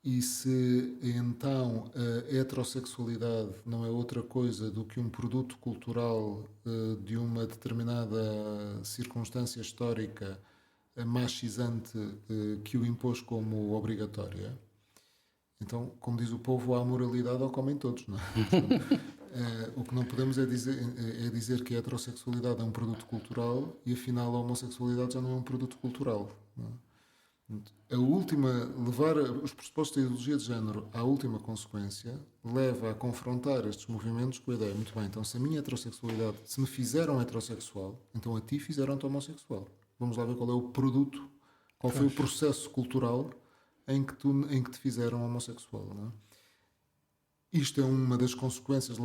e se então a heterossexualidade não é outra coisa do que um produto cultural de uma determinada circunstância histórica machizante que o impôs como obrigatória, então, como diz o povo, há moralidade ao comem todos, não é? O que não podemos é dizer que a heterossexualidade é um produto cultural e afinal a homossexualidade já não é um produto cultural. Não é? Levar os pressupostos da ideologia de género à última consequência leva a confrontar estes movimentos com a ideia, muito bem, então se a minha heterossexualidade, se me fizeram heterossexual, então a ti fizeram-te homossexual. Vamos lá ver qual é o produto, qual foi o processo cultural em que te fizeram homossexual, não é? Isto é uma das consequências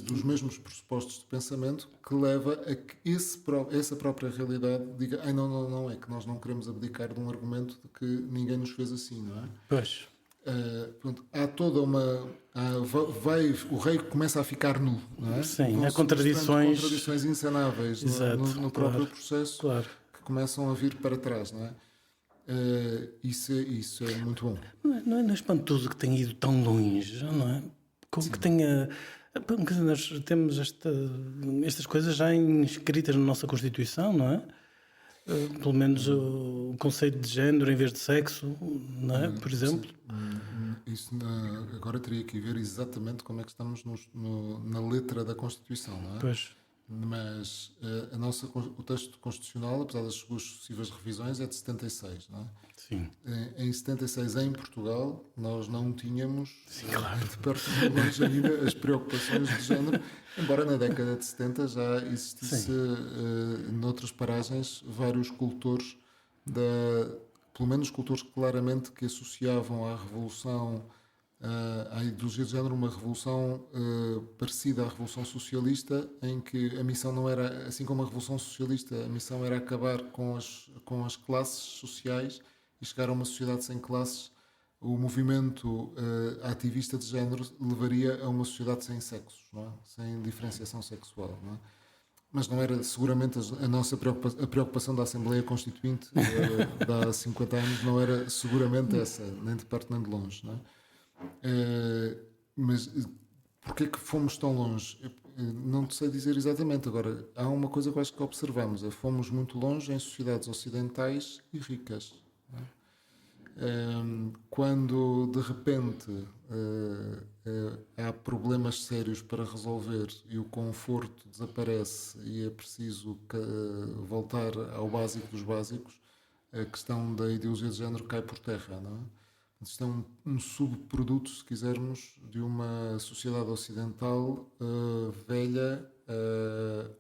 dos mesmos pressupostos de pensamento que leva a que essa própria realidade diga, não, é que nós não queremos abdicar de um argumento de que ninguém nos fez assim, não é? pois. Pronto, há toda o rei começa a ficar nu, não é? Sim, há contradições insanáveis Exato, no próprio processo, claro. que começam a vir para trás, não é? Isso é muito bom. Não é espantoso que tenha ido tão longe, não é? Como que tenha... Quer dizer, nós temos estas coisas já inscritas na nossa Constituição, não é? Pelo menos o conceito de género em vez de sexo, não é? Por exemplo. Isso agora teria que ver exatamente como é que estamos na letra da Constituição, não é? Pois. Mas o texto constitucional, apesar das suas sucessivas revisões, é de 76, não é? Sim. Em 76, em Portugal, nós não tínhamos claro. de perto de longe ainda as preocupações de género, embora na década de 70 já existisse noutras paragens vários cultores, pelo menos cultores claramente que associavam à revolução, à ideologia de género, uma revolução parecida à Revolução Socialista, em que a missão não era, assim como a Revolução Socialista, a missão era acabar com as classes sociais e chegar a uma sociedade sem classes. O movimento ativista de género levaria a uma sociedade sem sexos, não é? Sem diferenciação sexual, não é? Mas não era seguramente a preocupação da Assembleia Constituinte de há 50 anos, não era seguramente essa, nem de perto nem de longe, não é? Mas porquê que fomos tão longe? Não te sei dizer exatamente. Agora, há uma coisa que eu acho que observamos: fomos muito longe em sociedades ocidentais e ricas. Quando de repente há problemas sérios para resolver e o conforto desaparece e é preciso voltar ao básico dos básicos, a questão da ideologia de género cai por terra, não é? Isto é um subproduto, se quisermos, de uma sociedade ocidental velha,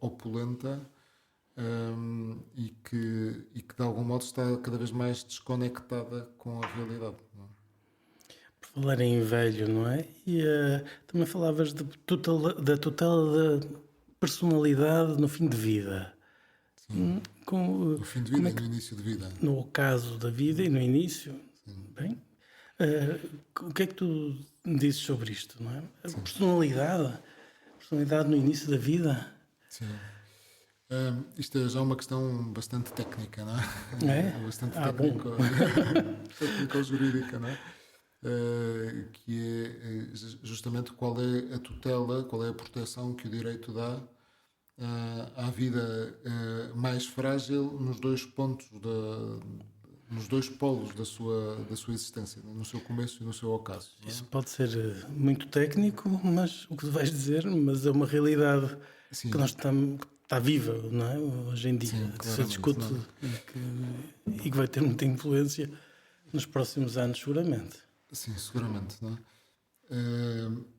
opulenta, e que de algum modo está cada vez mais desconectada com a realidade, não é? Por falar em velho, não é? E também falavas da tutela da personalidade no fim de vida. Sim. No fim de vida e no início de vida. No caso da vida e no início. Sim. Bem, o que é que tu dizes sobre isto, não é? A personalidade no início da vida. Sim. Isto é já uma questão bastante técnica, não é? É? Bastante técnico-jurídica, não é? Que é justamente qual é a tutela, qual é a proteção que o direito dá à vida mais frágil nos dois pontos, nos dois polos da sua existência, no seu começo e no seu ocaso. Isso pode ser muito técnico, mas o que tu vais dizer, mas é uma realidade que nós está viva, não é? Hoje em dia, que se discute e que vai ter muita influência nos próximos anos, seguramente. Sim, seguramente, não é?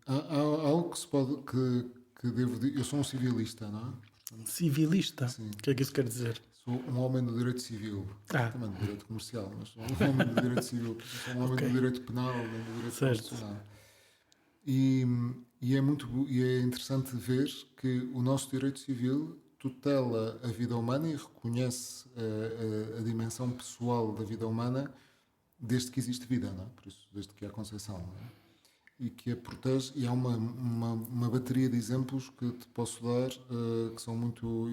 Há algo que se pode que devo dizer. Eu sou um civilista, não é? Portanto, civilista? Sim. O que é que isso quer dizer? Sou um homem do direito civil, também do direito comercial, mas sou um homem do direito civil, sou um homem do direito penal, nem do direito constitucional. E é interessante ver que o nosso direito civil tutela a vida humana e reconhece a dimensão pessoal da vida humana desde que existe vida, não é? Por isso, desde que há concepção, não é? E que a protege, e há uma bateria de exemplos que te posso dar que são muito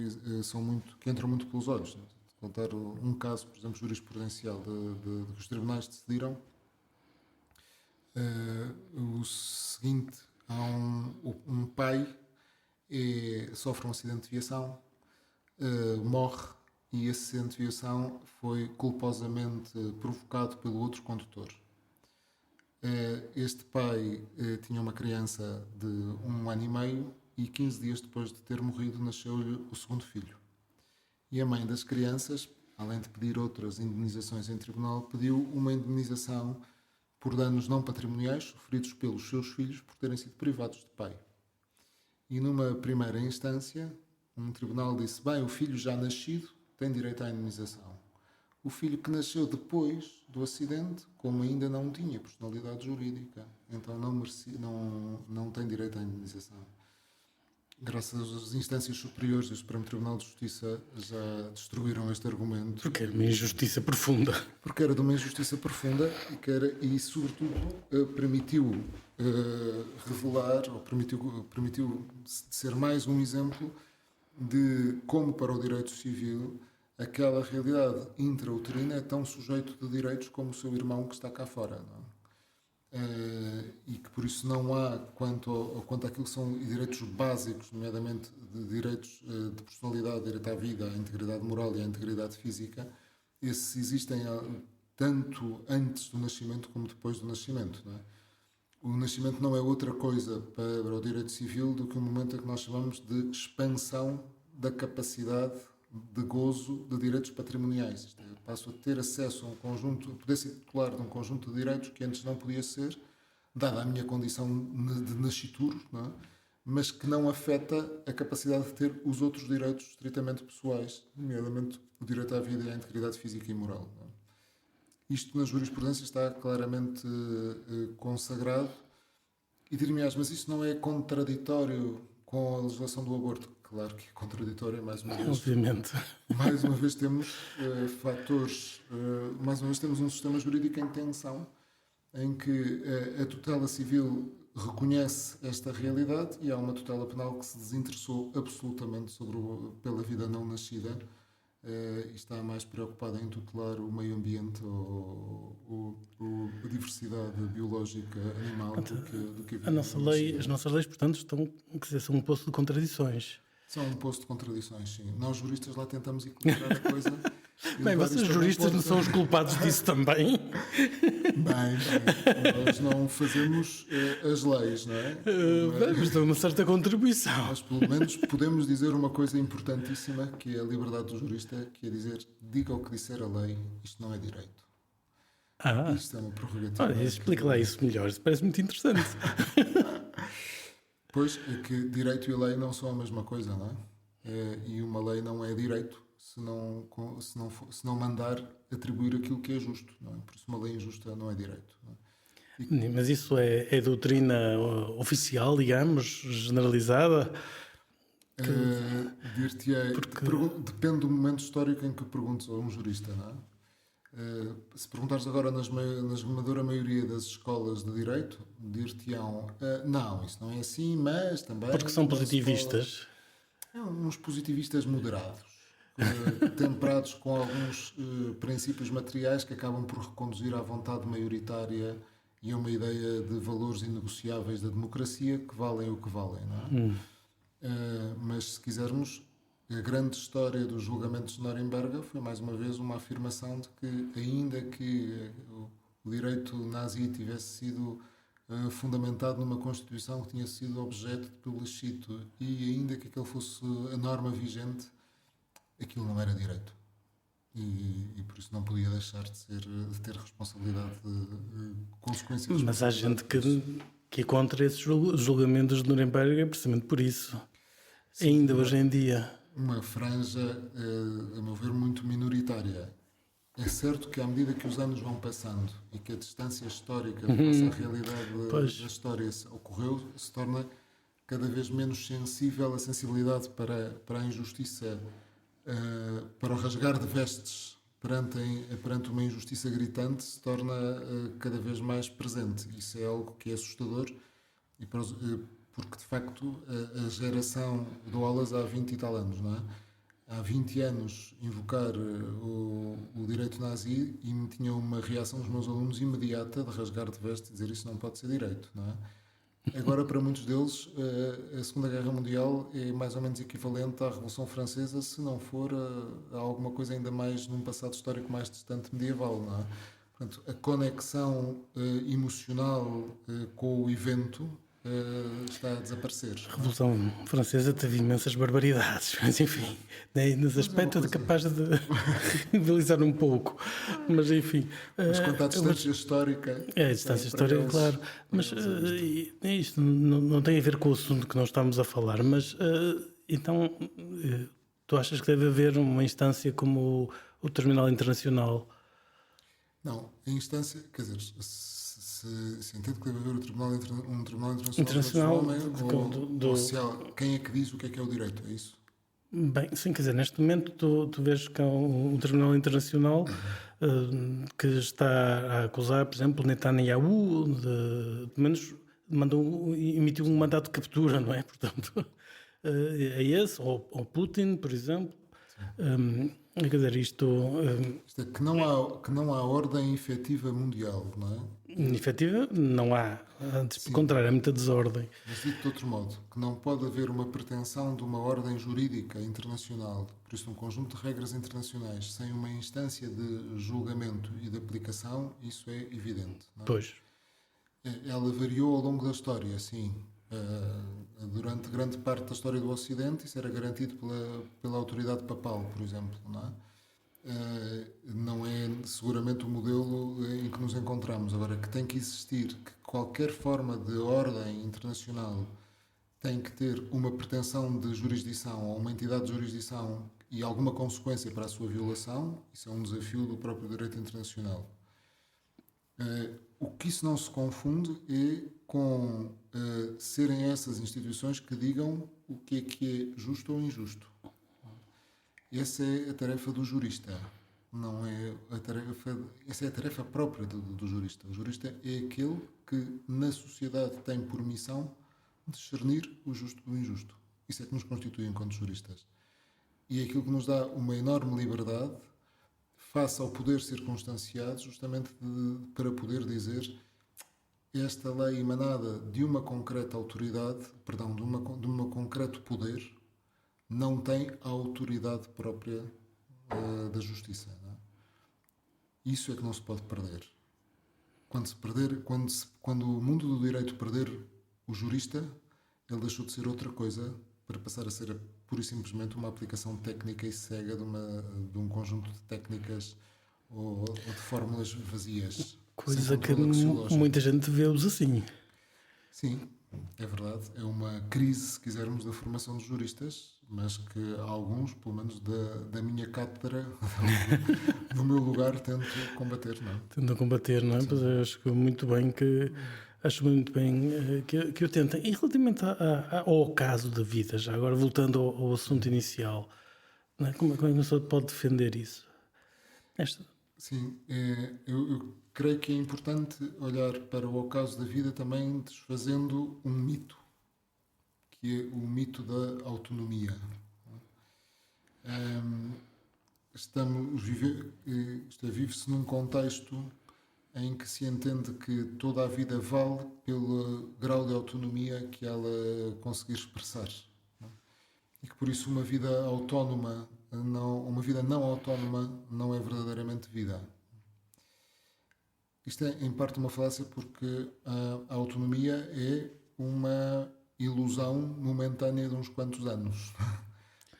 que entram muito pelos olhos, não é? Contar um caso, por exemplo, jurisprudencial de que os tribunais decidiram o seguinte: há um pai sofre um acidente de viação, morre, e esse acidente de viação foi culposamente provocado pelo outro condutor. Este pai tinha uma criança de 1 ano e meio e 15 dias depois de ter morrido nasceu-lhe o segundo filho. E a mãe das crianças, além de pedir outras indemnizações em tribunal, pediu uma indemnização por danos não patrimoniais sofridos pelos seus filhos por terem sido privados de pai. E numa primeira instância, um tribunal disse: bem, o filho já nascido tem direito à indemnização. O filho que nasceu depois do acidente, como ainda não tinha personalidade jurídica, então não tem direito à indemnização. Graças às instâncias superiores do Supremo Tribunal de Justiça já destruíram este argumento. Porque era uma injustiça profunda. Porque era de uma injustiça profunda e sobretudo, permitiu revelar, ou permitiu ser mais um exemplo de como, para o direito civil, aquela realidade intrauterina é tão sujeito de direitos como o seu irmão que está cá fora, não é? E que por isso não há, quanto àquilo que são direitos básicos, nomeadamente de direitos de personalidade, direito à vida, à integridade moral e à integridade física, esses existem tanto antes do nascimento como depois do nascimento, não é? O nascimento não é outra coisa para o direito civil do que um momento em que nós chamamos de expansão da capacidade de gozo de direitos patrimoniais. Isto é, passo a ter acesso a um conjunto, a poder ser titular de um conjunto de direitos que antes não podia ser, dada a minha condição de nascituro, não é? Mas que não afeta a capacidade de ter os outros direitos estritamente pessoais, nomeadamente o direito à vida e à integridade física e moral, não é? Isto na jurisprudência está claramente consagrado e dir-me-ás, mas isso não é contraditório com a legislação do aborto? Claro que é contraditório, mais uma vez. Obviamente. Mais uma vez temos fatores, mais uma vez temos um sistema jurídico em tensão, em que a tutela civil reconhece esta realidade e há uma tutela penal que se desinteressou absolutamente pela vida não nascida e está mais preocupada em tutelar o meio ambiente ou a diversidade biológica animal do que a vida não nascida. As nossas leis, portanto, são um poço de contradições. São um poço de contradições, sim. Nós, juristas, lá tentamos equilibrar a coisa. Bem, vocês juristas não são os culpados disso também? Bem, nós não fazemos as leis, não é? Mas dão uma certa contribuição. Mas, pelo menos, podemos dizer uma coisa importantíssima, que é a liberdade do jurista, que é dizer, diga o que disser a lei, isto não é direito. Isto é uma prerrogativa. Olha, explica lá isso melhor, isso parece muito interessante. Pois, é que direito e lei não são a mesma coisa, não é? E uma lei não é direito se não mandar atribuir aquilo que é justo, não é? Por isso uma lei injusta não é direito. Não é? Mas isso é doutrina oficial, digamos, generalizada? Dir-te-ei, depende do momento histórico em que perguntes a um jurista, não é? Se perguntares agora na esmagadora maioria das escolas de direito, dir-te-ão não, isso não é assim, mas também... Porque são positivistas. Uns positivistas moderados, temperados com alguns princípios materiais que acabam por reconduzir à vontade maioritária e a uma ideia de valores inegociáveis da democracia que valem o que valem, não é? Mas se quisermos, a grande história dos julgamentos de Nuremberg foi mais uma vez uma afirmação de que, ainda que o direito nazi tivesse sido fundamentado numa Constituição que tinha sido objeto de plebiscito e ainda que aquele fosse a norma vigente, aquilo não era direito. E por isso não podia deixar de ter responsabilidade de consequências. Mas há gente que é contra esses julgamentos de Nuremberg precisamente por isso. Sim, ainda hoje em dia. Uma franja, a meu ver, muito minoritária. É certo que à medida que os anos vão passando e que a distância histórica da nossa realidade da história ocorreu, se torna cada vez menos sensível a sensibilidade para a injustiça, para o rasgar de vestes perante uma injustiça gritante, se torna cada vez mais presente. Isso é algo que é assustador e porque de facto a geração dou aulas há 20 e tal anos, não é? Há 20 anos invocar o direito nazi e me tinha uma reação dos meus alunos imediata de rasgar de veste e dizer isso não pode ser direito, não é? Agora, para muitos deles, a Segunda Guerra Mundial é mais ou menos equivalente à Revolução Francesa, se não for a alguma coisa ainda mais num passado histórico mais distante medieval, não é? Portanto, a conexão emocional com o evento está a desaparecer. A Revolução Francesa teve imensas barbaridades, mas enfim, nesse aspecto é capaz de idealizar um pouco, mas enfim. Mas quanto à distância histórica... É, a distância histórica, claro, mas isto não tem a ver com o assunto que nós estamos a falar, mas então tu achas que deve haver uma instância como o Tribunal Internacional? Não, a instância, quer dizer... Se entende que deve haver um tribunal internacional ou quem é que diz o que é o direito, é isso? Bem, sim, quer dizer, neste momento tu vês que há um tribunal internacional que está a acusar, por exemplo, Netanyahu, pelo menos emitiu um mandato de captura, não é? Portanto, é esse, ou Putin, por exemplo. Quer dizer, isto, Isto é, que não há ordem efetiva mundial, não é? efetiva, não há. Antes, pelo Sim, contrário, há muita desordem. mas dito de outro modo, que não pode haver uma pretensão de uma ordem jurídica internacional, por isso um conjunto de regras internacionais, sem uma instância de julgamento e de aplicação, isso é evidente. Não é? Pois, Ela variou ao longo da história, sim. Durante grande parte da história do Ocidente, isso era garantido pela autoridade papal, por exemplo, não é? Não é seguramente o modelo em que nos encontramos. Agora, que tem que existir, que qualquer forma de ordem internacional tem que ter uma pretensão de jurisdição ou uma entidade de jurisdição e alguma consequência para a sua violação, isso é um desafio do próprio direito internacional. O que isso não se confunde é com serem essas instituições que digam o que é justo ou injusto. Essa é a tarefa do jurista, não é a tarefa, essa é a tarefa própria do jurista. O jurista é aquele que na sociedade tem por missão discernir o justo do injusto. Isso é que nos constitui enquanto juristas. E é aquilo que nos dá uma enorme liberdade face ao poder circunstanciado, justamente para poder dizer esta lei emanada de uma concreta autoridade, perdão, de um concreto poder, não tem a autoridade própria da justiça. Não é? Isso é que não se pode perder. Quando o mundo do direito perder o jurista, ele deixou de ser outra coisa para passar a ser pura e simplesmente uma aplicação técnica e cega de um conjunto de técnicas ou de fórmulas vazias. coisa que muita gente vê-os assim. Sim, é verdade. É uma crise, se quisermos, da formação dos juristas, mas que alguns, pelo menos da minha cátedra, do meu lugar, tento combater, não é? Tendo a combater, não é? Pois eu acho muito bem que o tentem. E relativamente ao caso da vida, já agora voltando ao assunto inicial, não é? Como é que uma pessoa pode defender isso? Sim, eu creio que é importante olhar para o ocaso da vida também desfazendo um mito, que é o mito da autonomia. Vive-se num contexto em que se entende que toda a vida vale pelo grau de autonomia que ela conseguir expressar. E que por isso uma vida autónoma, uma vida não autónoma não é verdadeiramente vida. Isto é em parte uma falácia porque a autonomia é uma ilusão momentânea de uns quantos anos.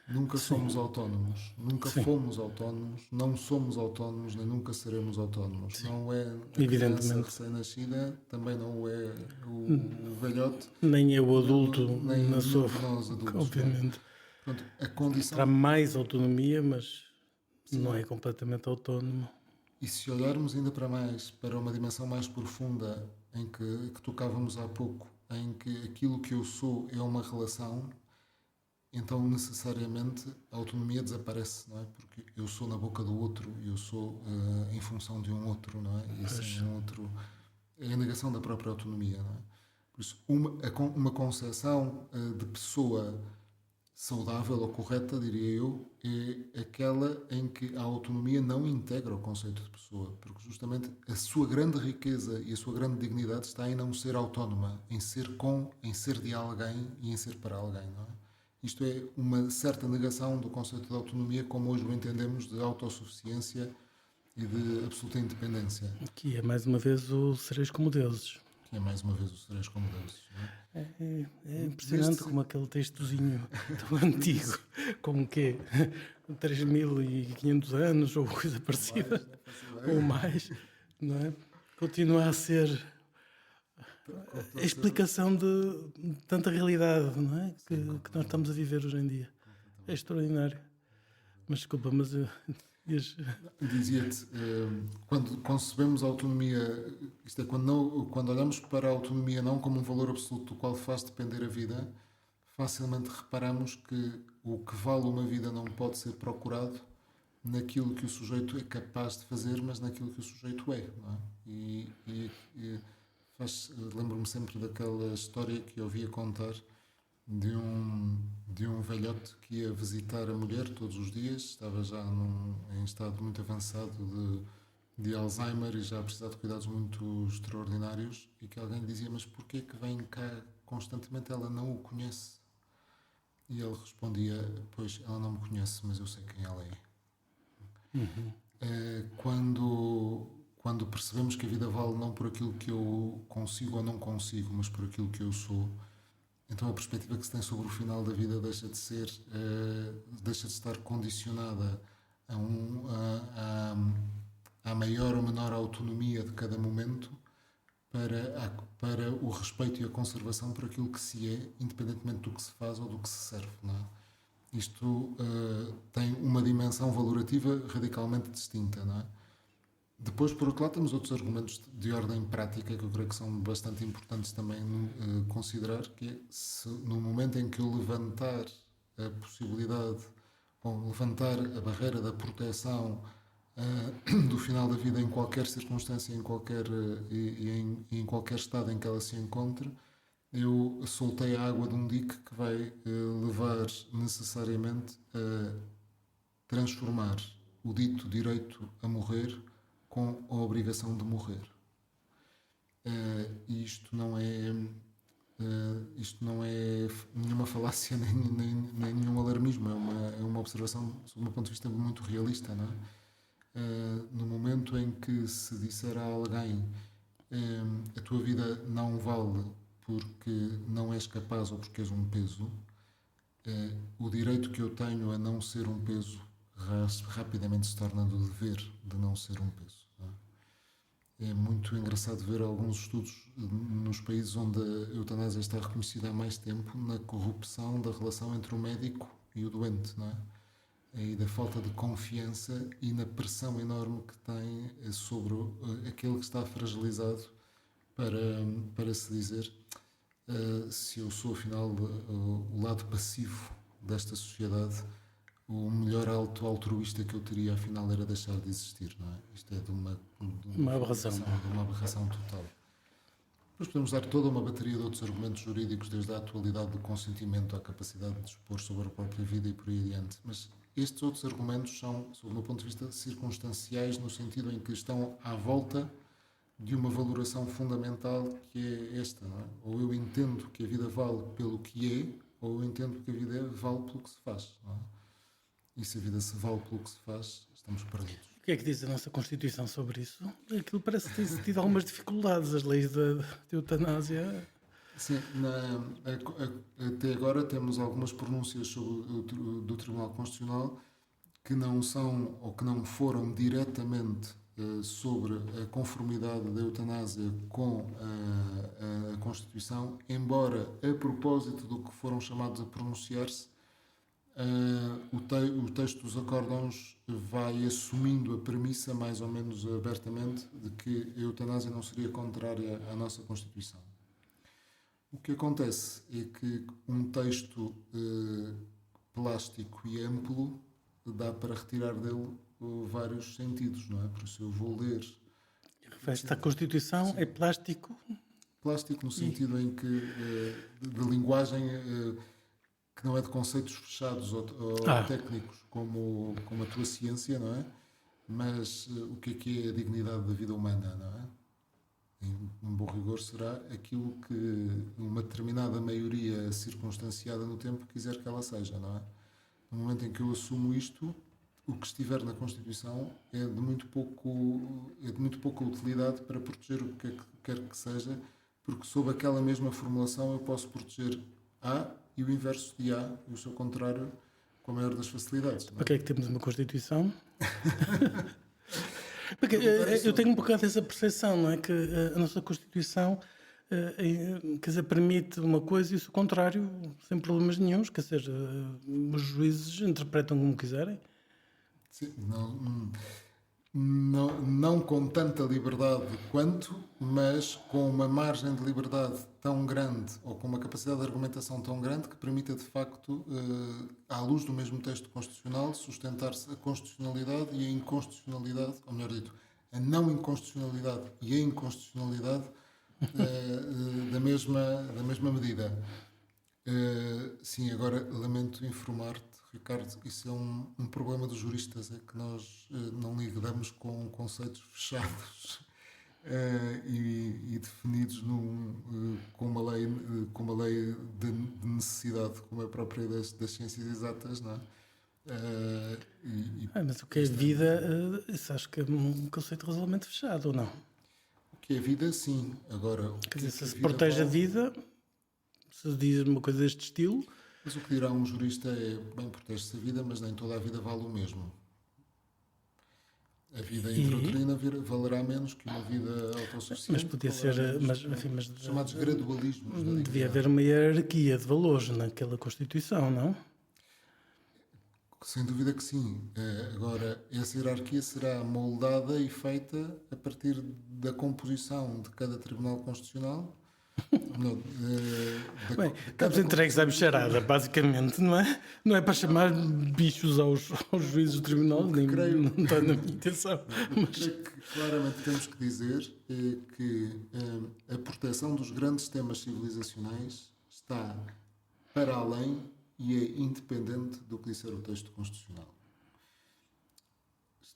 Nunca somos autónomos, nunca fomos autónomos, não somos autónomos, nem nunca seremos autónomos. Sim. Não é a criança recém-nascida, também não é o velhote. Nem é o adulto, nem na sua nós adultos. obviamente. Portanto, a condição... Terá mais autonomia, mas sim, não é completamente autónomo. E se olharmos ainda para uma dimensão mais profunda, em que tocávamos há pouco, em que aquilo que eu sou é uma relação, então necessariamente a autonomia desaparece, não é? Porque eu sou na boca do outro, eu sou em função de um outro, não é? E sem um outro é a negação da própria autonomia, não é? Por isso, uma concepção de pessoa saudável ou correta, diria eu, é aquela em que a autonomia não integra o conceito de pessoa, porque justamente a sua grande riqueza e a sua grande dignidade está em não ser autónoma, em ser de alguém e em ser para alguém, não é? Isto é uma certa negação do conceito de autonomia como hoje o entendemos, de autossuficiência e de absoluta independência. Que é mais uma vez o sereis como deuses. Que é mais uma vez o sereis como deuses. Não é? É impressionante como aquele textozinho tão antigo, como que 3.500 anos ou coisa parecida, ou mais, não é? Continua a ser a explicação de tanta realidade, não é? Que nós estamos a viver hoje em dia. É extraordinário. Mas desculpa, mas dizia-te, quando concebemos a autonomia, isto é, quando olhamos para a autonomia não como um valor absoluto do qual faz depender a vida, facilmente reparamos que o que vale uma vida não pode ser procurado naquilo que o sujeito é capaz de fazer, mas naquilo que o sujeito é, não é? Lembro-me sempre daquela história que eu ouvia contar de um velhote que ia visitar a mulher todos os dias, estava já em estado muito avançado de Alzheimer e já a precisar de cuidados muito extraordinários, e que alguém lhe dizia: mas porquê que vem cá constantemente? Ela não o conhece. E ele respondia: pois, ela não me conhece, mas eu sei quem ela é. Quando percebemos que a vida vale não por aquilo que eu consigo ou não consigo, mas por aquilo que eu sou, então a perspectiva que se tem sobre o final da vida deixa de estar condicionada à maior ou menor autonomia de cada momento, para o respeito e a conservação por aquilo que se é, independentemente do que se faz ou do que se serve, não é? Isto tem uma dimensão valorativa radicalmente distinta, não é? Depois, por outro lado, temos outros argumentos de ordem prática que eu creio que são bastante importantes também considerar, que é, se no momento em que eu levantar a possibilidade ou levantar a barreira da proteção do final da vida em qualquer circunstância, em qualquer estado em que ela se encontre, eu soltei a água de um dique que vai levar necessariamente a transformar o dito direito a morrer com a obrigação de morrer. E isto não é nenhuma falácia nem nenhum alarmismo, é uma observação, sob um ponto de vista muito realista, não é? No momento em que se disser a alguém: a tua vida não vale porque não és capaz ou porque és um peso, o direito que eu tenho a não ser um peso rapidamente se torna do dever de não ser um peso. Não é? É muito engraçado ver alguns estudos nos países onde a eutanásia está reconhecida há mais tempo, na corrupção da relação entre o médico e o doente, não é? E da falta de confiança e na pressão enorme que tem sobre aquele que está fragilizado para se dizer: se eu sou afinal o lado passivo desta sociedade, o melhor ato altruísta que eu teria afinal era deixar de existir, não é? Isto é de uma aberração. De uma aberração total. Depois podemos dar toda uma bateria de outros argumentos jurídicos, desde a atualidade do consentimento à capacidade de dispor sobre a própria vida e por aí adiante, mas estes outros argumentos são, sob o meu ponto de vista, circunstanciais, no sentido em que estão à volta de uma valoração fundamental, que é esta, não é? Ou eu entendo que a vida vale pelo que é, ou eu entendo que a vida vale pelo que se faz, não é? E se a vida se vale pelo que se faz, estamos perdidos. O que é que diz a nossa Constituição sobre isso? Aquilo parece ter tido algumas dificuldades, as leis de eutanásia. Sim, até agora temos algumas pronúncias do Tribunal Constitucional que não são ou que não foram diretamente sobre a conformidade da eutanásia com a Constituição, embora, a propósito do que foram chamados a pronunciar-se, o texto dos acórdãos vai assumindo a premissa, mais ou menos abertamente, de que a eutanásia não seria contrária à nossa Constituição. O que acontece é que um texto plástico e amplo dá para retirar dele vários sentidos, não é? Por isso eu vou ler. Esta Constituição é plástico? Plástico no sentido em que de linguagem que não é de conceitos fechados ou técnicos como a tua ciência, não é? Mas o que é a dignidade da vida humana, não é? Em bom rigor será aquilo que uma determinada maioria circunstanciada no tempo quiser que ela seja, não é? No momento em que eu assumo isto, o que estiver na Constituição é de muito pouca utilidade para proteger o que quer que seja, porque sob aquela mesma formulação eu posso proteger A e o inverso de A e o seu contrário com a maior das facilidades. Para que é que temos uma Constituição? Porque eu tenho um bocado essa percepção, não é? Que a nossa Constituição quer dizer, permite uma coisa e o seu contrário, sem problemas nenhuns, quer dizer, os juízes interpretam como quiserem. Sim, não com tanta liberdade quanto, mas com uma margem de liberdade tão grande ou com uma capacidade de argumentação tão grande que permita, de facto, à luz do mesmo texto constitucional, sustentar-se a constitucionalidade e a inconstitucionalidade, ou melhor dito, a não inconstitucionalidade e a inconstitucionalidade da mesma medida. Sim, agora lamento informar-te, Ricardo, isso é um problema dos juristas, é que nós não lidamos com conceitos fechados e definidos com uma lei de necessidade, como é própria das ciências exatas, não é? Mas o que é vida, isso acho que é um conceito razoavelmente fechado, ou não? O que é vida, sim. Agora, o Quer que é dizer, que se a se vida protege a vale? vida, se diz uma coisa deste estilo, Mas o que dirá um jurista é, bem, protege-se a vida, mas nem toda a vida vale o mesmo. A vida e, intrauterina valerá menos que uma vida autossuficiente. mas podia valerá ser, menos mas, que enfim, mas chamados gradualismos da devia dignidade. haver uma hierarquia de valores naquela Constituição, não? Sem dúvida que sim. Agora, essa hierarquia será moldada e feita a partir da composição de cada Tribunal Constitucional. Não, Bem, estamos entregues à bicharada, basicamente, não é? Não é para chamar bichos aos juízes do tribunal, nem não está na minha intenção. O que creio que claramente temos que dizer é que a proteção dos grandes temas civilizacionais está para além e é independente do que disser o texto constitucional.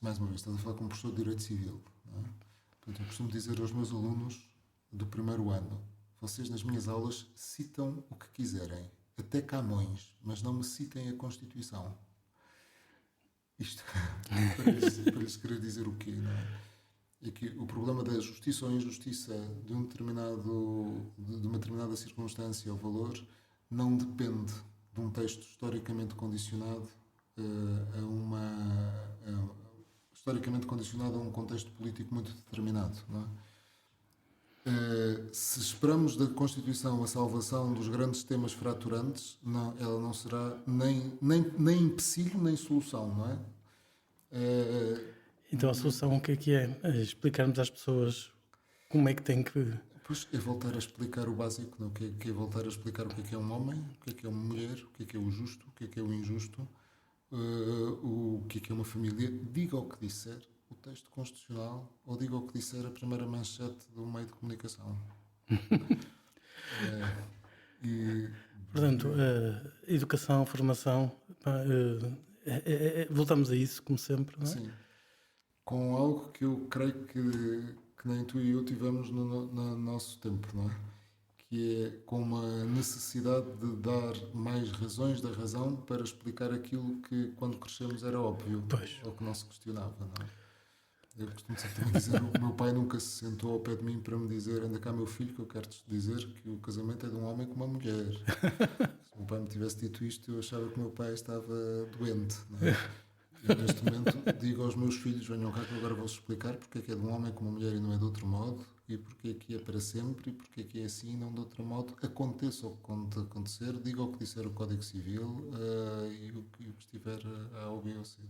Mais uma vez, estás a falar com um professor de Direito Civil. Não é? Portanto, eu costumo dizer aos meus alunos do primeiro ano: vocês nas minhas aulas citam o que quiserem, até Camões, mas não me citem a Constituição. Isto para lhes querer dizer o quê, não é? É que o problema da justiça ou injustiça de de uma determinada circunstância ou valor não depende de um texto historicamente condicionado historicamente condicionado a um contexto político muito determinado, não é? Se esperamos da Constituição a salvação dos grandes temas fraturantes, não, ela não será nem empecilho nem solução, não é? Então a solução o que é? É explicarmos às pessoas como é que tem que... Pois é voltar a explicar o básico, não? Que é voltar a explicar o que é um homem, o que é uma mulher, o que é o justo, o que é o injusto, o que é uma família. Diga o que disser o texto constitucional ou diga o que disser a primeira manchete do meio de comunicação. Portanto, educação, formação, voltamos a isso, como sempre, não é? Sim. Com algo que eu creio que nem tu e eu tivemos no nosso tempo, não é? Que é com uma necessidade de dar mais razões da razão para explicar aquilo que quando crescemos era óbvio, ou que não se questionava, não é? Eu costumo sempre também dizer, o meu pai nunca se sentou ao pé de mim para me dizer: anda cá meu filho, que eu quero-te dizer que o casamento é de um homem com uma mulher. Se o meu pai me tivesse dito isto, eu achava que o meu pai estava doente, não é? Eu neste momento digo aos meus filhos: venham cá que eu agora vou-vos explicar porque é que é de um homem com uma mulher e não é de outro modo, e porque é que é para sempre, e porque é que é assim e não de outro modo. Aconteça o que acontecer, diga o que disser o Código Civil e o que estiver a ouvir ou ser.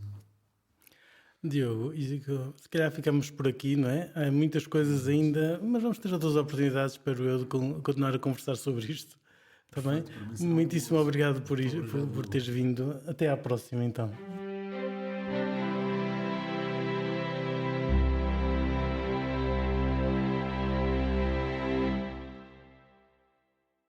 Diogo, se calhar ficamos por aqui, não é? Há muitas coisas ainda, mas vamos ter outras oportunidades, espero eu, de continuar a conversar sobre isto. Está bem? Muitíssimo obrigado por teres vindo. Até à próxima, então.